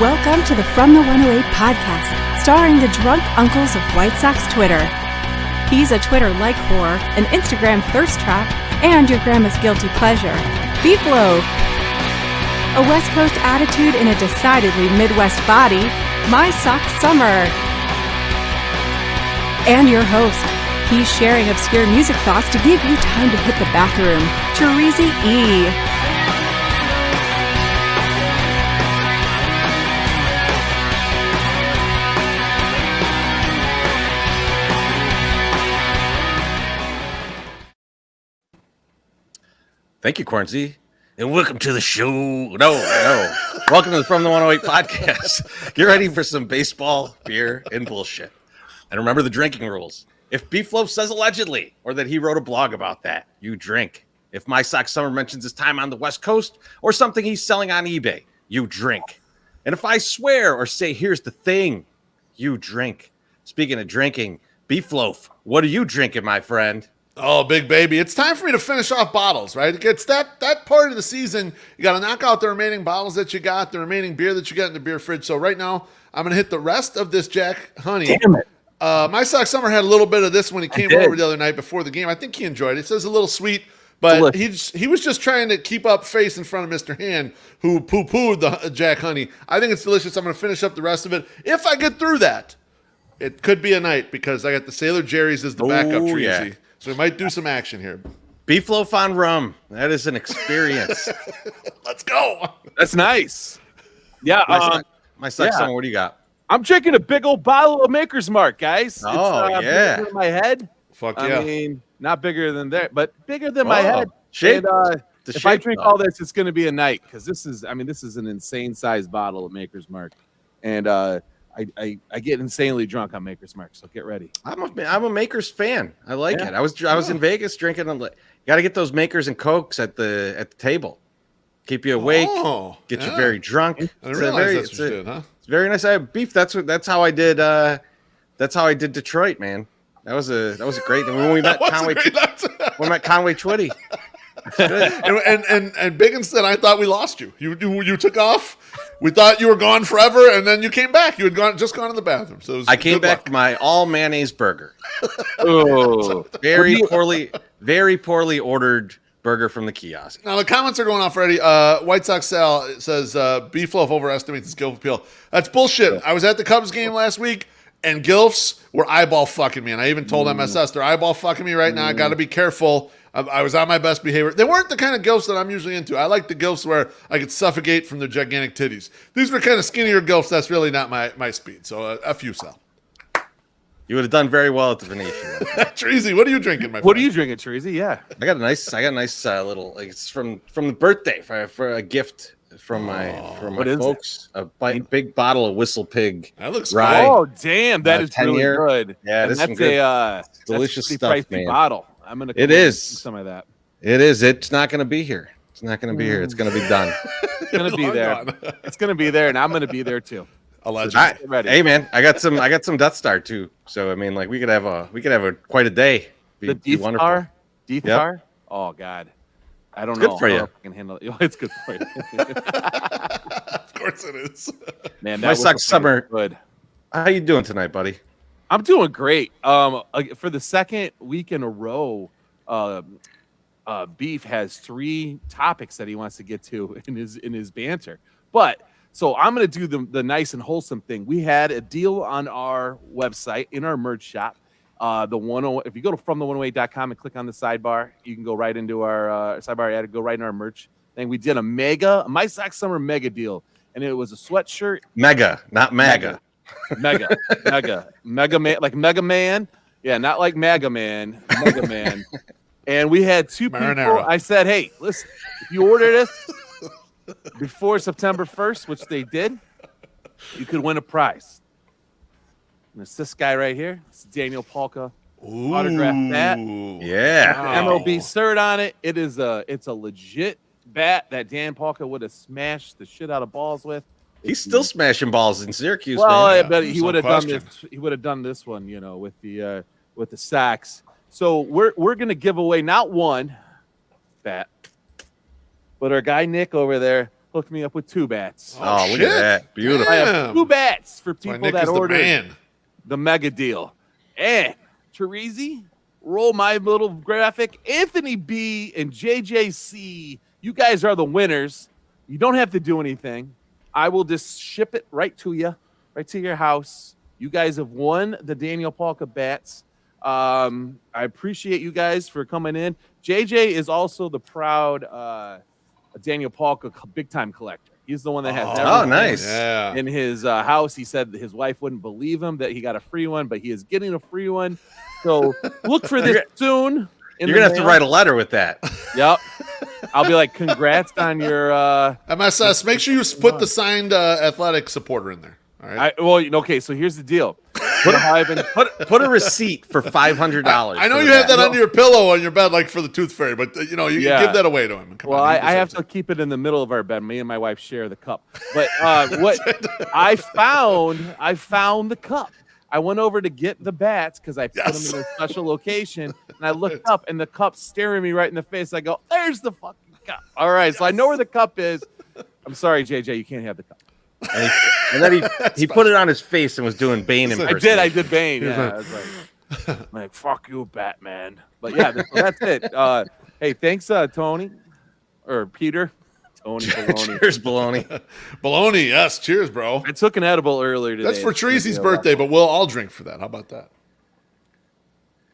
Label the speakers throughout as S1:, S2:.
S1: Welcome to the From the 108 podcast, starring the drunk uncles of White Sox Twitter. He's a Twitter like whore, an Instagram thirst trap, and your grandma's guilty pleasure, Beef Loaf. A West Coast attitude in a decidedly Midwest body, My Sock Summer. And your host, he's sharing obscure music thoughts to give you time to hit the bathroom, Terezi E.
S2: Thank you, Quarantine, and welcome to the show. No. Welcome to the From the 108 podcast. Get ready for some baseball, beer, and bullshit. And remember the drinking rules. If Beef Loaf says allegedly, or that he wrote a blog about that, you drink. If My Sock Summer mentions his time on the West Coast, or something he's selling on eBay, you drink. And if I swear or say, here's the thing, you drink. Speaking of drinking, Beef Loaf, what are you drinking, my friend?
S3: Oh, big baby. It's time for me to finish off bottles, right? It's that part of the season. You got to knock out the remaining bottles that you got, the remaining beer that you got in the beer fridge. So right now, I'm going to hit the rest of this Jack Honey.
S2: Damn it.
S3: My Sock Summer had a little bit of this when he came over the other night before the game. I think he enjoyed it. It says a little sweet, but he was just trying to keep up face in front of Mr. Hand, who poo-pooed the Jack Honey. I think it's delicious. I'm going to finish up the rest of it. If I get through that, it could be a night because I got the Sailor Jerry's as the backup, Treasy. Yeah. So we might do some action here.
S2: Beef Loaf on rum. That is an experience.
S3: Let's go.
S4: That's nice. Yeah.
S2: My Sock Summer, what do you got?
S4: I'm drinking a big old bottle of Maker's Mark, guys.
S2: Oh,
S4: it's,
S2: yeah.
S4: Bigger than my head.
S3: Fuck yeah.
S4: I mean, not bigger than that, but bigger than my head.
S2: Shape.
S4: And, if I drink all this, it's going to be a night because this is an insane sized bottle of Maker's Mark. And I get insanely drunk on Maker's Mark, so get ready.
S2: I'm a Maker's fan. I like it. I was in Vegas drinking. You got to get those Makers and Cokes at the table. Keep you awake. Get you very drunk.
S3: I didn't realize that's what you did, huh?
S2: It's very nice. I have beef. That's how I did. That's how I did Detroit, man. That was a great. When we met Conway Twitty.
S3: and Biggins said, I thought we lost you. You took off. We thought you were gone forever, and then you came back. You had just gone to the bathroom. So
S2: I came back to my all mayonnaise burger.
S4: Oh,
S2: very poorly ordered burger from the kiosk.
S3: Now the comments are going off already. White Sox Sal says Beef Loaf overestimates his Gilf appeal. That's bullshit. I was at the Cubs game last week, and Gilfs were eyeball fucking me, and I even told MSS they're eyeball fucking me right now. I got to be careful. I was on my best behavior. They weren't the kind of gilfs that I'm usually into. I like the gilfs where I could suffocate from their gigantic titties. These were kind of skinnier gilfs. That's really not my speed. So F you, Sal.
S2: You would have done very well at the Venetian.
S3: Treasy, what are you drinking, my friend?
S4: What are you drinking, Treasy? Yeah.
S2: I got a nice little, like, it's from the birthday for a gift from my folks. A big bottle of Whistle Pig.
S3: That looks
S2: rye.
S3: Good.
S4: Oh, damn. That is really good.
S2: Yeah,
S4: that's
S2: some good, delicious stuff, man.
S4: Bottle. I'm gonna.
S2: It is
S4: some of that.
S2: It is. It's not going to be here. It's not going to be here. It's going to be done.
S4: It's going to be there. It's going to be there, and I'm going to be there too.
S3: Allegedly.
S4: So ready.
S2: Hey, man, I got some Death Star too. So I mean, like, we could have quite a day.
S4: The Death Star. Death Star. Oh God, I don't know.
S2: Good for you.
S4: I can handle it. It's good for you.
S3: Of course it is.
S4: Man,
S2: My Sock Summer.
S4: Good.
S2: How you doing tonight, buddy?
S4: I'm doing great. For the second week in a row, Beef has 3 topics that he wants to get to in his banter. But so I'm going to do the nice and wholesome thing. We had a deal on our website in our merch shop. If you go to FromThe108.com and click on the sidebar, you can go right into our sidebar ad, go right in our merch thing. We did a My Sock Summer mega deal, and it was a sweatshirt.
S2: Mega, not MAGA.
S4: Mega man, like Mega Man. Yeah, not like Mega Man, Mega Man. And we had 2 people. I said, hey, listen, if you order this before September 1st, which they did, you could win a prize. And it's this guy right here. It's Daniel Polka. Autographed bat.
S2: Yeah.
S4: Wow. MLB cert on it. It's a legit bat that Dan Polka would have smashed the shit out of balls with.
S2: He's still smashing balls in Syracuse.
S4: Well,
S2: man.
S4: but he would have done this. He would have done this one, with the sacks. So we're gonna give away not one bat, but our guy Nick over there hooked me up with 2 bats.
S2: Oh, look at that. Beautiful.
S4: I have 2 bats for people
S3: Nick
S4: that
S3: is the
S4: ordered
S3: man.
S4: the mega deal. And Terezi, roll my little graphic. Anthony B and JJC, you guys are the winners. You don't have to do anything. I will just ship it right to you, right to your house. You guys have won the Daniel Polka bats. I appreciate you guys for coming in. JJ is also the proud Daniel Polka big time collector. He's the one that has everything
S2: nice.
S4: in his house. He said that his wife wouldn't believe him that he got a free one, but he is getting a free one. So look for this soon.
S2: You're gonna have to write a letter with that.
S4: Yep. I'll be like, congrats on your
S3: MSS. Make sure you put the signed athletic supporter in there. All right.
S4: Okay, so here's the deal.
S2: Put a receipt for $500.
S3: I know you have that under your pillow on your bed, like for the tooth fairy, but you give that away to him.
S4: I have to keep it in the middle of our bed. Me and my wife share the cup. But what I found the cup. I went over to get the bats because I put them in a special location, and I looked up, and the cup's staring me right in the face. I go, "There's the fucking cup." All right, so I know where the cup is. I'm sorry, JJ, you can't have the cup.
S2: And then he put it on his face and was doing Bane impersonation.
S4: I did Bane. Yeah, I was like, fuck you, Batman. But yeah, that's it. Hey, thanks, Tony or Peter. Tony Baloney.
S2: Cheers, Baloney.
S3: Baloney, yes. Cheers, bro.
S4: I took an edible earlier today.
S3: That's for Teresa's birthday, but we'll all drink for that. How about that?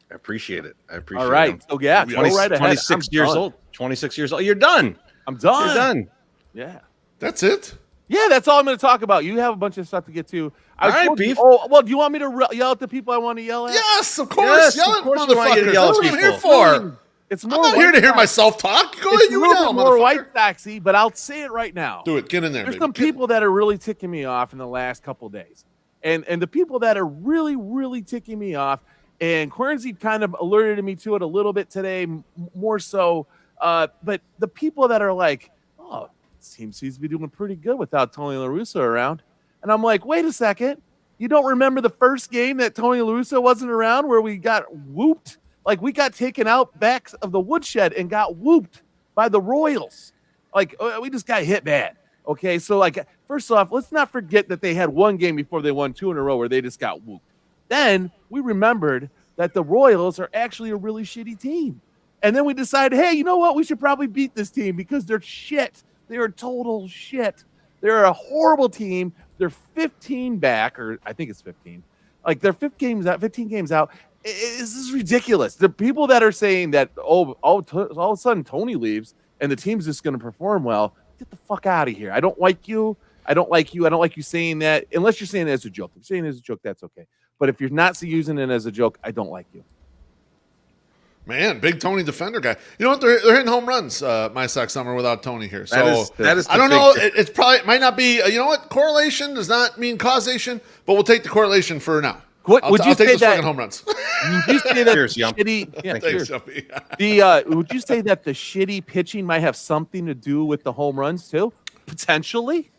S2: I appreciate it.
S4: All right.
S2: Him.
S4: So yeah,
S2: 26 years old. 26 years old. You're done.
S4: I'm done.
S2: You're done.
S4: Yeah.
S3: That's it?
S4: Yeah, that's all I'm going to talk about. You have a bunch of stuff to get to.
S2: All right, Beef.
S4: Do you want me to yell at the people I want to yell at?
S3: Yes, of course. Yell at motherfuckers. That's what I'm here for.
S4: It's
S3: I'm not here to hear myself talk. Go ahead, you yell,
S4: more White Soxy, but I'll say it right now.
S3: Do it. Get in there.
S4: There's some people that are really ticking me off in the last couple of days, and the people that are really, really ticking me off, and Quernsey kind of alerted me to it a little bit today, more so. But the people that are like, oh, it seems he's been doing pretty good without Tony La Russa around, and I'm like, wait a second, you don't remember the first game that Tony La Russa wasn't around where we got whooped? Like, we got taken out back of the woodshed and got whooped by the Royals. Like, we just got hit bad. Okay, so, like, first off, let's not forget that they had one game before they won 2 in a row where they just got whooped. Then we remembered that the Royals are actually a really shitty team. And then we decided, hey, you know what? We should probably beat this team because they're shit. They're total shit. They're a horrible team. They're 15 back, or I think it's 15. Like, they're 15 games out. This is ridiculous. The people that are saying that, all of a sudden Tony leaves and the team's just going to perform well, get the fuck out of here. I don't like you. I don't like you saying that, unless you're saying it as a joke. If you're saying it as a joke, that's okay. But if you're not using it as a joke, I don't like you.
S3: Man, big Tony defender guy. You know what? They're hitting home runs my Sox summer without Tony here. So
S2: that is
S3: I don't know. It's probably might not be. You know what? Correlation does not mean causation, but we'll take the correlation for now.
S4: Would you say that
S3: home runs?
S4: Would you say that
S2: cheers,
S4: shitty? Yeah,
S3: Thanks,
S4: cheers. Would you say that the shitty pitching might have something to do with the home runs too? Potentially.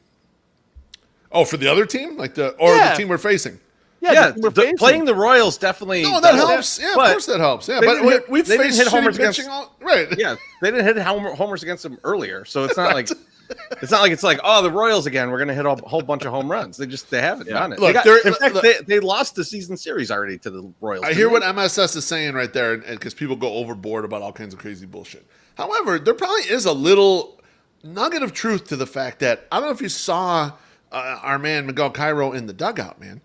S3: Oh, for the other team, the team we're facing.
S4: Yeah,
S2: playing the Royals definitely.
S3: No, that helps. Yeah, of course that helps. Yeah, but we've faced
S2: hit homers
S3: pitching right.
S2: Yeah, they didn't hit homers against them earlier, so it's not like it's like the Royals again. We're gonna hit a whole bunch of home runs. They haven't done it.
S3: Look,
S2: in fact, they lost the season series already to the Royals.
S3: I hear what MSS is saying right there, and because people go overboard about all kinds of crazy bullshit. However, there probably is a little nugget of truth to the fact that I don't know if you saw our man Miguel Cairo in the dugout, man.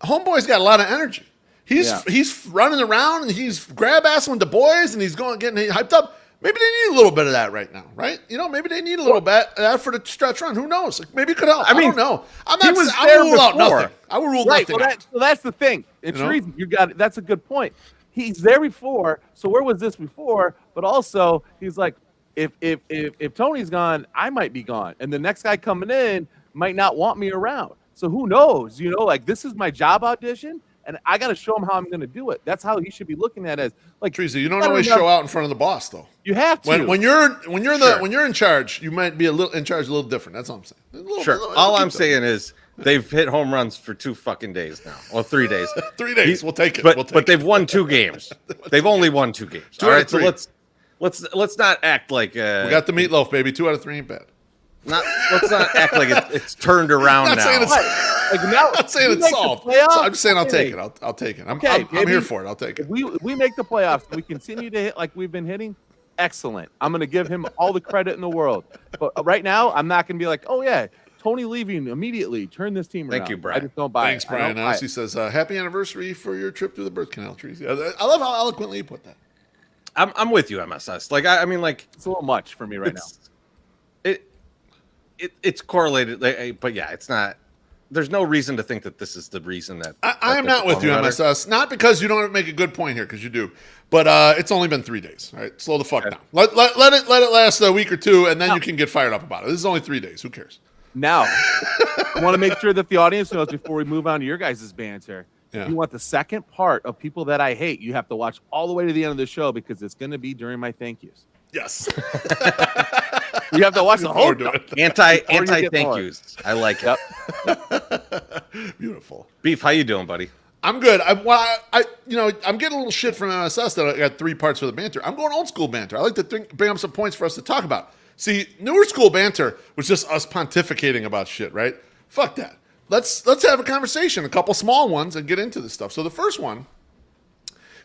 S3: Homeboy's got a lot of energy. He's running around and he's grab-assing with the boys and he's getting hyped up. Maybe they need a little bit of that right now, right? You know, maybe they need a little bit of that for the stretch run. Who knows? Maybe it could help. I don't know. I will rule out nothing. I will rule nothing out.
S4: So that's the thing. It's reason you got it. That's a good point. He's there before. So where was this before? But also, he's like, if Tony's gone, I might be gone, and the next guy coming in might not want me around. So who knows? You know, like, this is my job audition, and I got to show him how I'm going to do it. That's how he should be looking at it. As like,
S3: Teresa, you don't always show out in front of the boss, though.
S4: You have to.
S3: When you're in charge, you might be a little different. That's all I'm saying.
S2: Sure. All I'm saying is they've hit home runs for 2 fucking days now, or 3 days.
S3: 3 days. We'll take it.
S2: But they've won 2 games. They've only won 2 games. All right. So let's not act like
S3: we got the meatloaf, baby. 2 out of 3 ain't bad.
S2: Let's not act like it's turned around
S3: I'm not
S2: now.
S3: saying it's,
S4: now,
S3: I'm not saying it's solved. So I'm just saying I'll take it. I'll take it. I'm here for it. I'll take it.
S4: If we make the playoffs, we continue to hit like we've been hitting. Excellent. I'm going to give him all the credit in the world. But right now, I'm not going to be like, oh yeah, Tony leaving immediately. Turn this team around.
S2: Thank you, Brian.
S4: I just don't buy
S3: Thanks,
S4: it.
S3: Brian. Honestly says, happy anniversary for your trip through the birth canal trees. I love how eloquently you put that.
S2: I'm with you, MSS. Like I mean, like
S4: it's a little much for me right now.
S2: It's correlated, but yeah, it's not. There's no reason to think that this is the reason that
S3: I am not with you, MSS. Not because you don't make a good point here, because you do. But it's only been 3 days. All right, slow the fuck down. Let it last a week or two, and then you can get fired up about it. This is only 3 days. Who cares?
S4: Now, I want to make sure that the audience knows before we move on to your guys' banter. Yeah. If you want the second part of people that I hate, you have to watch all the way to the end of the show because it's going to be during my thank yous.
S3: Yes.
S4: You have to watch the whole
S2: anti thank yous. I like it.
S3: Yep. Beautiful.
S2: Beef, how you doing, buddy?
S3: I'm good. I'm getting a little shit from MSS that I got 3 parts for the banter. I'm going old school banter. I like to bring up some points for us to talk about. See, newer school banter was just us pontificating about shit, right? Fuck that. Let's have a conversation, a couple small ones, and get into this stuff. So the first one,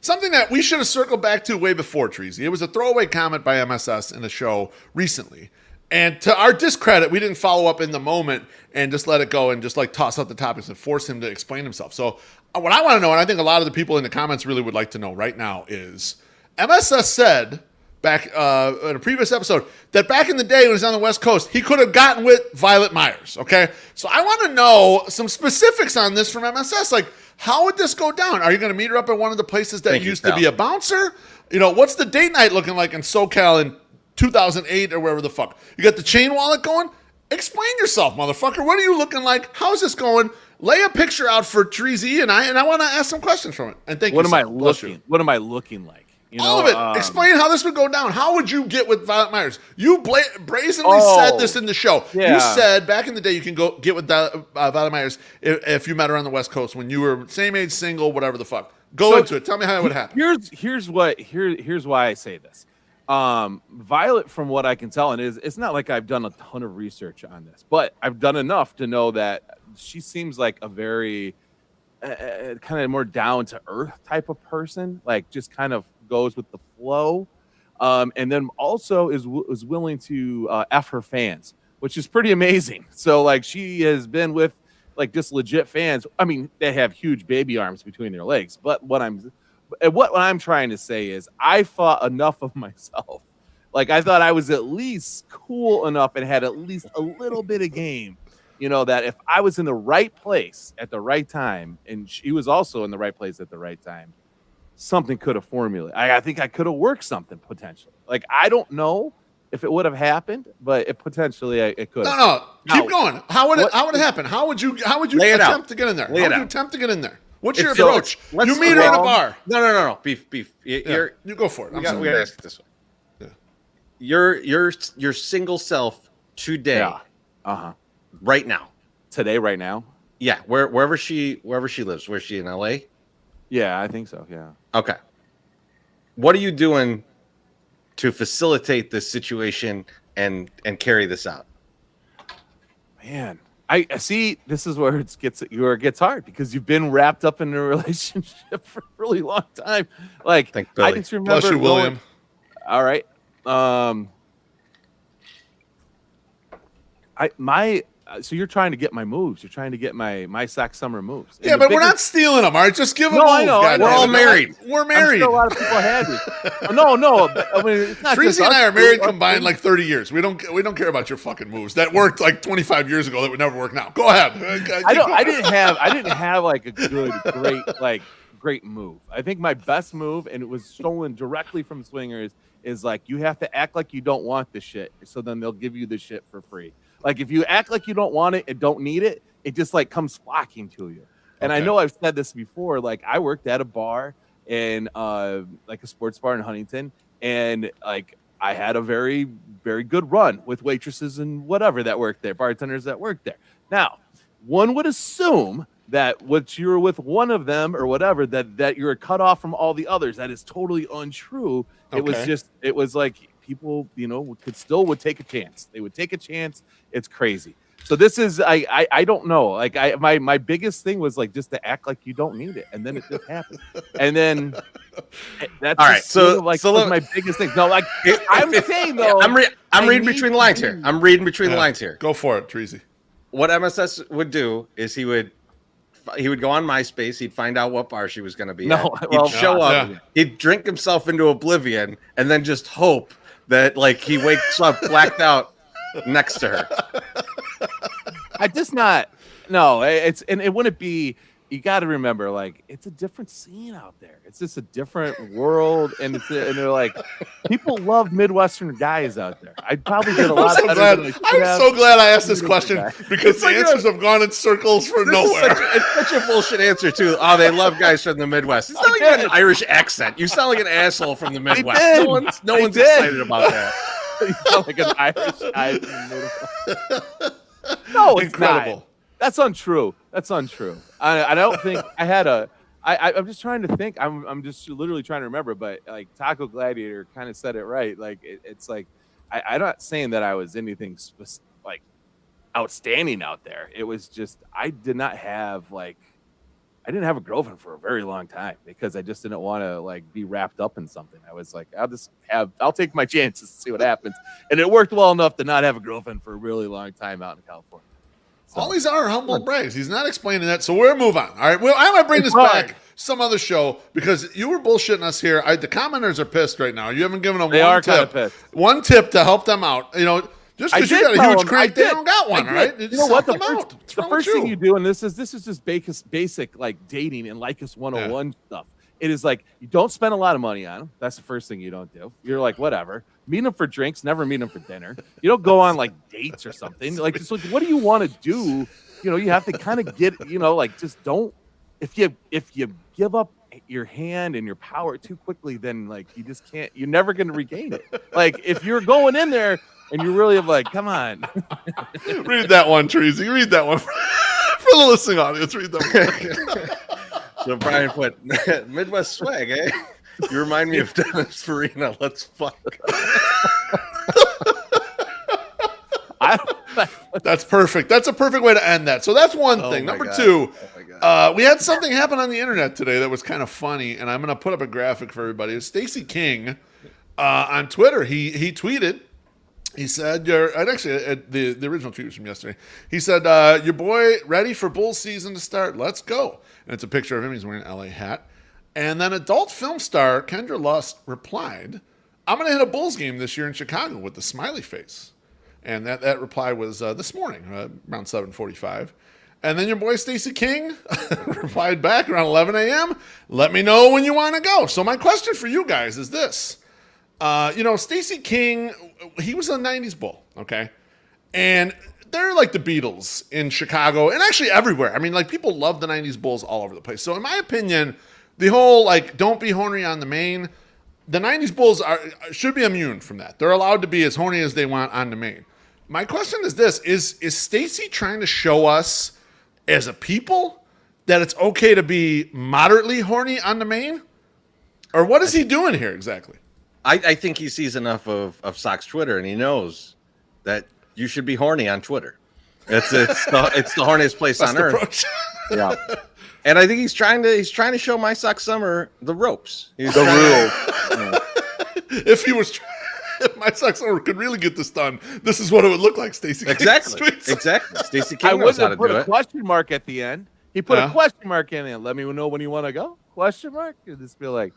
S3: something that we should have circled back to way before, Treasy. It was a throwaway comment by MSS in a show recently. And to our discredit, we didn't follow up in the moment and just let it go and just like toss out the topics and force him to explain himself. So what I want to know, and I think a lot of the people in the comments really would like to know right now, is MSS said back in a previous episode that back in the day when he was on the West Coast, he could have gotten with Violet Myers, okay? So I want to know some specifics on this from MSS. Like, how would this go down? Are you going to meet her up at one of the places that used to be a bouncer? You know, what's the date night looking like in SoCal in 2008 or wherever the fuck? You got the chain wallet going? Explain yourself, motherfucker. What are you looking like? How's this going? Lay a picture out for Treasy and I want to ask some questions from it. And thank you.
S4: What am I looking like? You know,
S3: all of it. Explain how this would go down. How would you get with Violet Myers? You brazenly said this in the show. Yeah. You said back in the day you can go get with Violet Myers if you met her on the West Coast when you were same age, single, whatever the fuck. Go into it. Tell me how it would happen.
S4: Here's why I say this. Violet, from what I can tell, and it's not like I've done a ton of research on this, but I've done enough to know that she seems like a very kind of more down to earth type of person, like just kind of goes with the flow, and then also is willing to F her fans, which is pretty amazing. So like she has been with like just legit fans. I mean, they have huge baby arms between their legs, but what I'm trying to say is I thought enough of myself. Like I thought I was at least cool enough and had at least a little bit of game, you know, that if I was in the right place at the right time, and she was also in the right place at the right time, something could have formulated. I think I could have worked something potentially. Like I don't know if it would have happened, but it potentially it could.
S3: No, keep going. How would it happen? How would you attempt to get in there? How would you attempt to get in there? What's your approach? You meet her at a bar.
S2: No. Beef.
S3: You go for it.
S2: We got to ask it this way. Yeah. Your single self today.
S4: Yeah.
S2: Right now.
S4: Today, right now.
S2: Yeah. Wherever she lives. Where's she in LA?
S4: Yeah, I think so. Yeah.
S2: Okay. What are you doing to facilitate this situation and carry this out?
S4: Man, I see. This is where it gets hard because you've been wrapped up in a relationship for a really long time. Like I just remember.
S3: Bless you, William.
S4: All right. So you're trying to get my moves. You're trying to get my sack summer moves.
S3: Yeah, but we're not stealing them. All right, just give them.
S4: I know.
S2: We're all married.
S3: We're married.
S4: A lot of people had me. No. I mean, it's not
S3: Treasy and I are married combined like 30 years. We don't care about your fucking moves. That worked like 25 years ago. That would never work now. Go ahead.
S4: I didn't have like a great move. I think my best move, and it was stolen directly from swingers, is like you have to act like you don't want the shit, so then they'll give you the shit for free. Like if you act like you don't want it and don't need it, it just like comes flocking to you. And I know I've said this before. Like I worked at a bar in like a sports bar in Huntington, and like I had a very, very good run with waitresses and whatever that worked there, bartenders that worked there. Now, one would assume that what you're with one of them or whatever, that you're cut off from all the others. That is totally untrue. It was like people, would take a chance. They would take a chance. It's crazy. So this is, I don't know. Like my biggest thing was like just to act like you don't need it, and then it just happened. And then that's
S2: all right. So
S4: was my biggest thing. No, like I'm saying though,
S2: I'm reading between the lines here. I'm reading between the lines here.
S3: Go for it, Treasy.
S2: What MSS would do is he would go on MySpace. He'd find out what bar she was going to be at. He'd show up. Yeah. He'd drink himself into oblivion, and then just hope that like he wakes up blacked out next to her.
S4: It wouldn't be. You got to remember, like, it's a different scene out there. It's just a different world, and they're like, people love Midwestern guys out there. I'd probably get a lot.
S3: I'm so glad I asked this question because the answers have gone in circles for nowhere.
S2: It's such a bullshit answer too. Oh, they love guys from the Midwest. It's not like you have an Irish accent. You sound like an asshole from the Midwest. No one's excited about that.
S4: You sound like an Irish guy from the Midwest. No, it's incredible. Not. That's untrue. I don't think I had I'm just trying to think. I'm just literally trying to remember. But like Taco Gladiator kind of said it right. Like it's like I'm not saying that I was anything like outstanding out there. It was just I didn't have a girlfriend for a very long time because I just didn't want to like be wrapped up in something. I was like, I'll take my chances and see what happens. And it worked well enough to not have a girlfriend for a really long time out in California. So,
S3: all these are humble brags. He's not explaining that, so we'll move on. All right. Well, I might bring this back some other show because you were bullshitting us here. The commenters are pissed right now. You haven't given them one tip to help them out. Just because you got a huge crank, they don't got one. All right.
S4: You know what? The first thing you do, and this is just basic like dating and Lycus 101 stuff. It is like you don't spend a lot of money on them. That's the first thing you don't do. You're like, whatever. Meet them for drinks, never meet them for dinner. You don't go on like dates or something. Like, just like, what do you want to do? You have to kind of get, just don't. If you give up your hand and your power too quickly, then like you just can't. You're never going to regain it. Like if you're going in there and you really like, come on.
S3: Read that one, Treasy. Read that one for the listening audience. Read that one.
S2: So Brian put Midwest swag, eh? You remind me of Dennis Farina. Let's fuck.
S3: That's perfect. That's a perfect way to end that. So that's one thing. Number two, we had something happen on the internet today that was kind of funny, and I'm going to put up a graphic for everybody. It was Stacy King on Twitter. He tweeted. He said, the original tweet was from yesterday. He said, your boy ready for bull season to start. Let's go. And it's a picture of him. He's wearing an LA hat. And then adult film star Kendra Lust replied, I'm going to hit a Bulls game this year in Chicago with the smiley face. And that reply was this morning, around 7:45. And then your boy Stacy King replied back around 11 a.m., let me know when you want to go. So my question for you guys is this. Stacy King, he was a 90s Bull, okay? And they're like the Beatles in Chicago and actually everywhere. I mean, like, people love the 90s Bulls all over the place. So in my opinion, the whole, like, don't be horny on the main, the 90s Bulls should be immune from that. They're allowed to be as horny as they want on the main. My question is this. Is Stacy trying to show us as a people that it's okay to be moderately horny on the main? Or what is he doing here exactly?
S2: I think he sees enough of Sock's Twitter, and he knows that you should be horny on Twitter. It's the horniest place on earth. Yeah, and I think he's trying to show my Sock Summer the ropes. He's the
S3: rules. If my Sock Summer could really get this done, this is what it would look like. Stacy.
S2: Exactly. Stacy King knows how to do it.
S4: I put a question mark at the end. He put a question mark in there. Let me know when you want to go. Question mark. It'd just be like.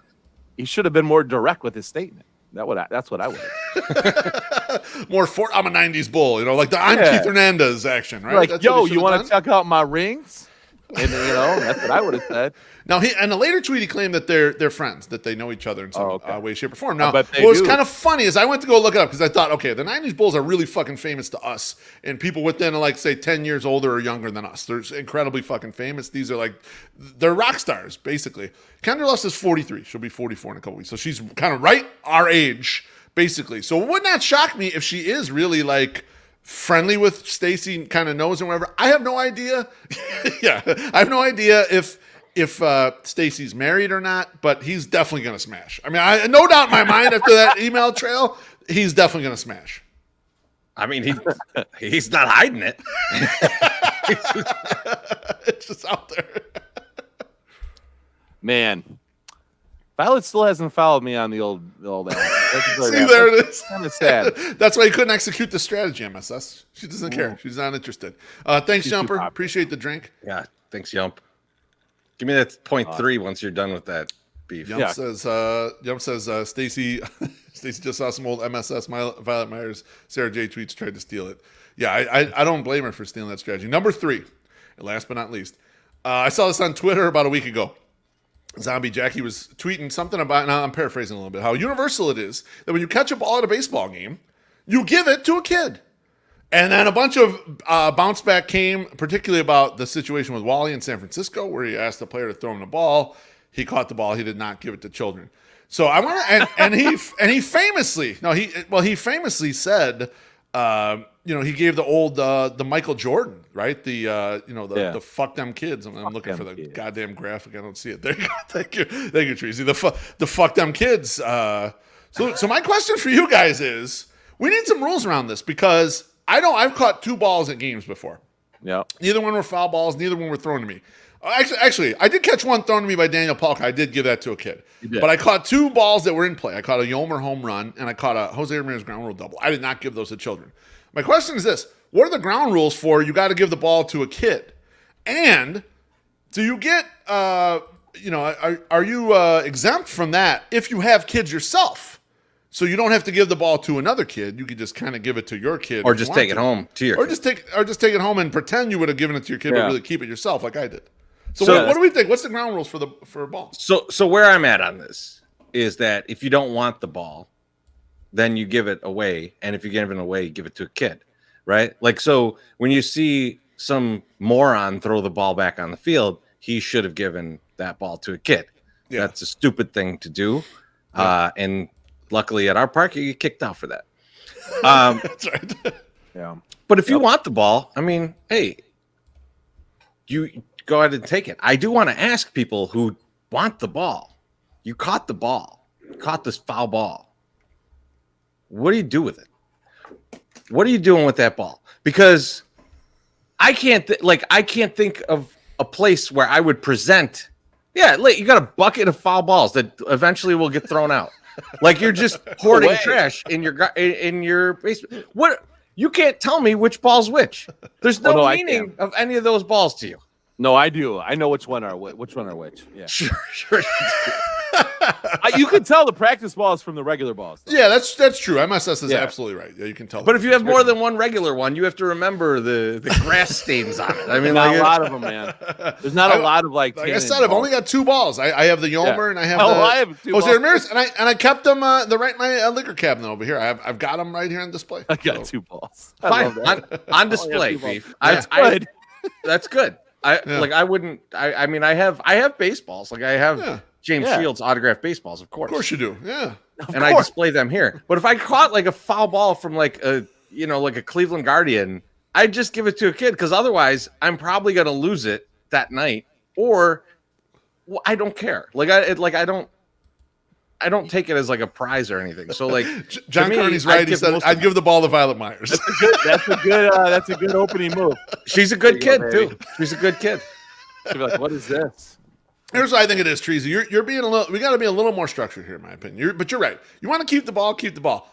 S4: He should have been more direct with his statement. That's what I would have.
S3: I'm a 90s Bull, like the I'm Keith Hernandez action, right?
S4: Like, that's you want to check out my rings? And that's what I would have said.
S3: Now, in a later tweet, he claimed that they're friends, that they know each other in some way, shape, or form. Now, what was kind of funny is I went to go look it up because I thought, okay, the 90s Bulls are really fucking famous to us, and people within, like, say, 10 years older or younger than us. They're incredibly fucking famous. These are like, they're rock stars, basically. Kendra Lust is 43. She'll be 44 in a couple weeks. So she's kind of right our age, basically. So it would not shock me if she is really, like, friendly with Stacy, kind of knows and whatever. I have no idea. I have no idea if if Stacy's married or not, but he's definitely going to smash. I mean, I no doubt in my mind after that email trail, he's definitely going to smash.
S2: I mean, he's not hiding it.
S3: It's just out there.
S4: Man, Violet still hasn't followed me on the old app.
S3: See, there it is.
S4: Kind of sad.
S3: That's why you couldn't execute the strategy, MSS. She doesn't care. She's not interested. Thanks, Jumper. Appreciate the drink.
S2: Yeah, thanks, Yump. Give me that 0.3 once you're done with that beef.
S3: Yump says Stacy just saw some old MSS Violet Myers Sarah J tweets, tried to steal it. Yeah, I don't blame her for stealing that strategy. Number 3, and last but not least, I saw this on Twitter about a week ago. Zombie Jackie was tweeting something about, now I'm paraphrasing a little bit, how universal it is that when you catch a ball at a baseball game, you give it to a kid. And then a bunch of bounce back came, particularly about the situation with Wally in San Francisco, where he asked the player to throw him the ball. He caught the ball. He did not give it to children. So I want to, and he famously said, he gave the old the Michael Jordan, right? The fuck them kids. I'm looking for the goddamn graphic. I don't see it. There you go. Thank you, Treasy. The fuck them kids. So my question for you guys is, we need some rules around this, because I've caught 2 balls at games before.
S4: Yeah.
S3: Neither one were foul balls. Neither one were thrown to me. Actually, I did catch one thrown to me by Daniel Polk. I did give that to a kid. But I caught 2 balls that were in play. I caught a Yomer home run, and I caught a Jose Ramirez ground rule double. I did not give those to children. My question is this. What are the ground rules for you got to give the ball to a kid? And do you get, are you exempt from that if you have kids yourself? So you don't have to give the ball to another kid. You could just kind of give it to your kid,
S2: or just take it home to your,
S3: or just take it home and pretend you would have given it to your kid, but really keep it yourself, like I did. So what do we think? What's the ground rules for a ball?
S2: So where I'm at on this is that if you don't want the ball, then you give it away, and if you give it away, you give it to a kid, right? Like, so when you see some moron throw the ball back on the field, he should have given that ball to a kid. Yeah. That's a stupid thing to do, and luckily at our park, you get kicked out for that.
S3: That's right.
S4: Yeah.
S2: But if you want the ball, I mean, hey, you go ahead and take it. I do want to ask people who want the ball. You caught the ball. You caught this foul ball. What do you do with it? What are you doing with that ball? Because I can't think of a place where I would present. Yeah, you got a bucket of foul balls that eventually will get thrown out. Like, you're just hoarding trash in your basement. What? You can't tell me which ball's which. There's no meaning of any of those balls to you.
S4: No, I do. I know which one are which. Yeah,
S2: sure.
S4: You can tell the practice balls from the regular balls, though.
S3: Yeah, that's true. MSS is absolutely right. Yeah, you can tell.
S2: But if you have more than one regular one, you have to remember the grass stains on it. I mean,
S4: not a lot of them, man. There's not a lot of
S3: like I said, I've only got 2 balls. I have the Yomer and I have I have 2 Jose Ramirez, and I kept them my liquor cabinet over here. I've got them right here on display.
S4: I got 2 balls.
S2: Fine, on display. Beef.
S4: That's good.
S2: That's good. I wouldn't. I mean, I have baseballs. Like, I have James Shields autographed baseballs, of course.
S3: Of course you do. Yeah.
S2: And I display them here. But if I caught like a foul ball from like a Cleveland Guardian, I'd just give it to a kid, because otherwise I'm probably gonna lose it that night, or I don't care. I don't take it as like a prize or anything. So like,
S3: John Carney's right. He said I'd give the ball to Violet Myers.
S4: That's a good opening move.
S2: She's a good kid too. She's a good kid.
S4: She'll be like, what is this?
S3: Here's what I think it is, Treasy. You're being we got to be a little more structured here, in my opinion. But you're right. You want to keep the ball.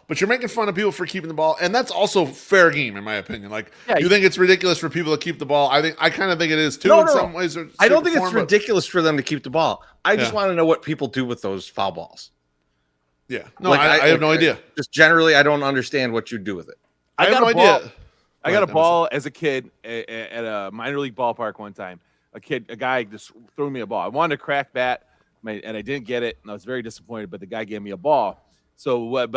S3: But you're making fun of people for keeping the ball, and that's also fair game, in my opinion. Like, you think it's ridiculous for people to keep the ball. I kind of think it is too. In some ways.
S2: I don't think it's ridiculous for them to keep the ball. I just want to know what people do with those foul balls.
S3: Yeah. No, I have no idea.
S2: Just generally, I don't understand what you do with it.
S3: I have no idea.
S4: I got a ball as a kid at a minor league ballpark one time. A guy just threw me a ball. I wanted to crack bat, and I didn't get it, and I was very disappointed. But the guy gave me a ball. So,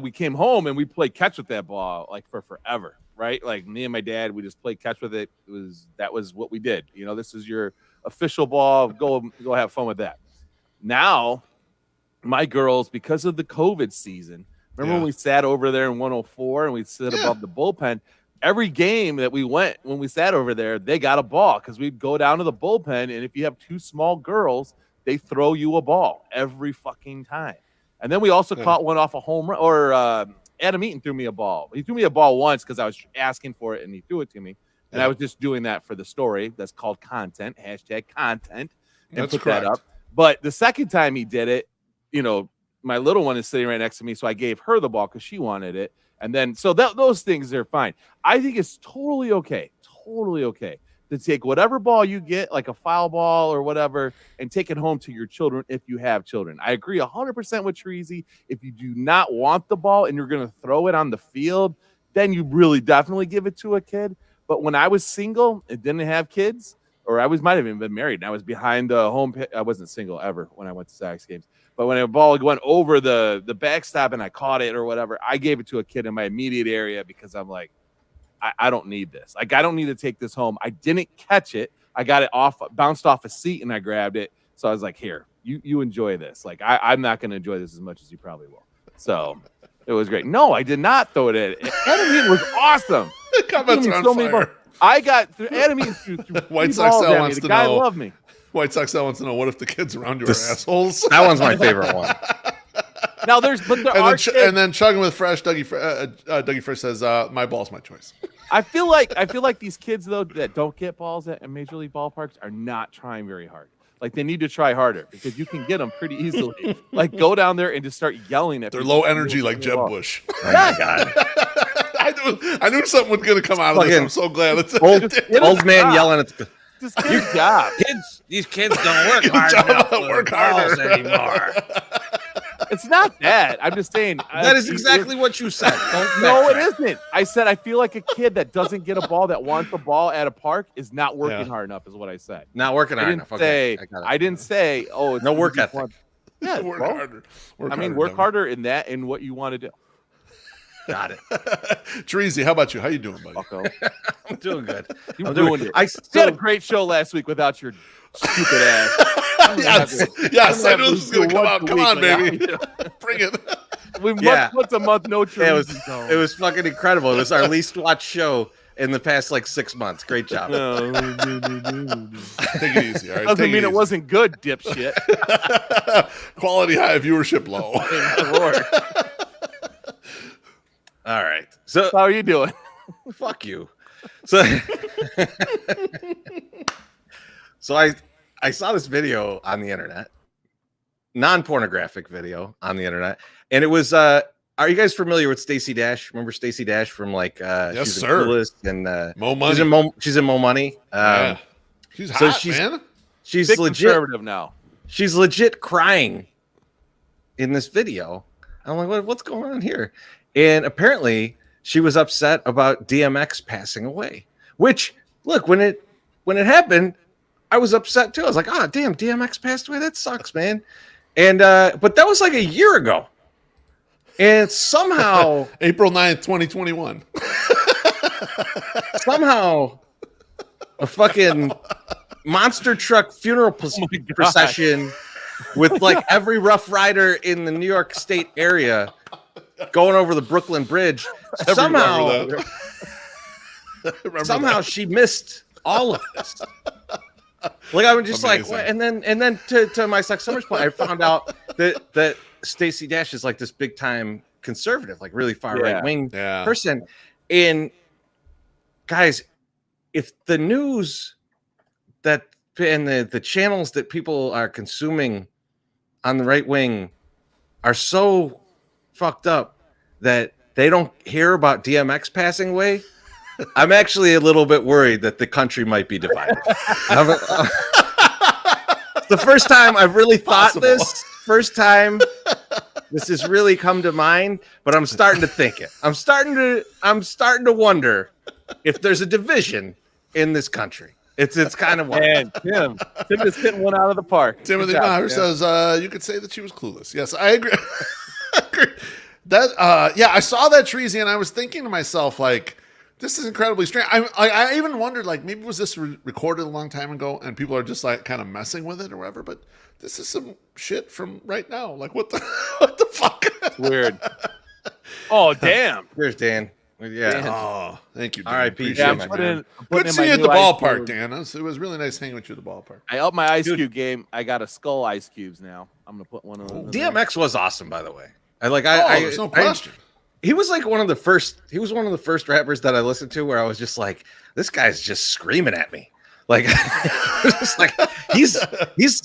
S4: we came home and we played catch with that ball like for forever, right? Like, me and my dad, we just played catch with it. That was what we did. This is your official ball. Go have fun with that. Now, my girls, because of the COVID season, remember when we sat over there in 104 and we'd sit above the bullpen? every game that we went when we sat over there, they got a ball because we'd go down to the bullpen, and if you have two small girls, they throw you a ball every fucking time. And then we also caught one off a home run, or Adam Eaton threw me a ball. He threw me a ball once because I was asking for it, and he threw it to me. And I was just doing that for the story. That's called content, #content, and
S3: That's
S4: put
S3: correct.
S4: that up. But the second time he did it, my little one is sitting right next to me, so I gave her the ball because she wanted it. And then, so those things are fine. I think it's totally okay to take whatever ball you get, like a foul ball or whatever, and take it home to your children if you have children. I agree 100% with Treasy. If you do not want the ball and you're going to throw it on the field, then you really definitely give it to a kid. But when I was single and didn't have kids, or might have even been married, and I was behind the home. I wasn't single ever when I went to Sox games. But when a ball went over the backstop and I caught it or whatever, I gave it to a kid in my immediate area because I'm like, I don't need this. Like, I don't need to take this home. I didn't catch it. I got it bounced off a seat, and I grabbed it. So I was like, here, you enjoy this. Like, I'm not going to enjoy this as much as you probably will. So it was great. No, I did not throw it at it. Adam Eaton was awesome.
S3: Comments are on fire.
S4: I got through Adam Eaton through
S3: White Sox
S4: balls
S3: Al
S4: at me.
S3: wants
S4: The
S3: to
S4: guy
S3: know.
S4: loved me.
S3: White Sox wants to know, what if the kids around you are assholes?
S2: That one's my favorite one.
S4: Now there are kids.
S3: And then chugging with fresh, Dougie Fresh says, "My ball's my choice."
S4: I feel like these kids though that don't get balls at major league ballparks are not trying very hard. Like, they need to try harder because you can get them pretty easily. Like, go down there and just start yelling at.
S3: They're
S4: people.
S3: low energy like Jeb Bush.
S2: Oh my God.
S3: I knew something was going to come out of this. I'm so glad it's
S2: Old man yelling at the
S4: Just get a job.
S2: These kids don't work hard enough to
S3: work
S2: balls
S3: harder
S2: anymore.
S4: It's not that. I'm just saying.
S2: That is exactly what you said.
S4: No, it isn't. I said I feel like a kid that doesn't get a ball that wants a ball at a park is not working hard enough, is what I said.
S2: Not working hard enough. Okay,
S4: I didn't say, oh, it's
S2: no work ethic.
S4: Yeah,
S3: work harder.
S4: Work harder in that and what you want to do.
S2: Got it.
S3: Treasy, how about you? How you doing, buddy?
S2: I'm doing good.
S4: You ruined it.
S2: I
S4: had a great show last week without your stupid ass.
S3: Yes, I knew this was going to come out. Come on, baby. Bring it.
S4: Once a month, no trees.
S2: It was fucking incredible. It was our least watched show in the past, 6 months. Great job.
S3: Take it easy, all right?
S4: Doesn't mean it wasn't good, dipshit.
S3: Quality high, viewership low.
S4: Lord.
S2: All right. So
S4: how are you doing?
S2: Fuck you. So I saw this video on the internet, non-pornographic video on the internet, and it was are you guys familiar with Stacy Dash? Remember Stacy Dash from
S3: yes,
S2: she's
S3: sir.
S2: Coolest and
S3: Mo Money.
S2: She's in Mo Money.
S3: Yeah. She's hot, man.
S2: She's
S4: big
S2: legit
S4: conservative now.
S2: She's legit crying in this video. I'm like, what's going on here? And apparently she was upset about DMX passing away, which, look, when it happened, I was upset too. I was like, oh, damn, DMX passed away. That sucks, man. And but that was a year ago. And somehow
S3: April 9th, 2021.
S2: Somehow a fucking monster truck funeral procession with every Rough Rider in the New York State area going over the Brooklyn Bridge. Somehow she missed all of this. I was just
S3: amazing.
S2: and then to my Summer's point, I found out that Stacy Dash is this big time conservative, really far right wing person. And guys, if the news and the channels that people are consuming on the right wing are so fucked up that they don't hear about DMX passing away, I'm actually a little bit worried that the country might be divided. The first time I've really thought this, first time this has really come to mind, but I'm starting to think it. I'm starting to wonder if there's a division in this country. It's kind of wild.
S4: And Tim is hitting one out of the park.
S3: Timothy Maher says, you could say that she was clueless. Yes, I agree. That I saw that, Treasy, and I was thinking to myself, this is incredibly strange. I even wondered, maybe was this recorded a long time ago and people are just kind of messing with it or whatever, but this is some shit from right now. What the fuck?
S4: It's weird. Oh, damn.
S2: Here's Dan. Yeah.
S4: Dan.
S3: Oh, thank you, Dan.
S2: R.I.P.
S3: Appreciate
S2: Yeah,
S3: you,
S2: I'm
S3: man.
S4: putting
S3: Good to
S4: in
S3: see
S4: my
S3: you at
S4: new
S3: the
S4: ice
S3: ballpark,
S4: cube.
S3: Dan. It was really nice hanging with you at the ballpark.
S4: I upped my ice
S2: Dude.
S4: cube game. I got a skull ice cubes now. I'm gonna put one of those. in there.
S2: DMX was awesome, by the way.
S3: There's no question.
S2: He was like one of the first. He was one of the first rappers that I listened to where I was just like, this guy's just screaming at me. Like, just like he's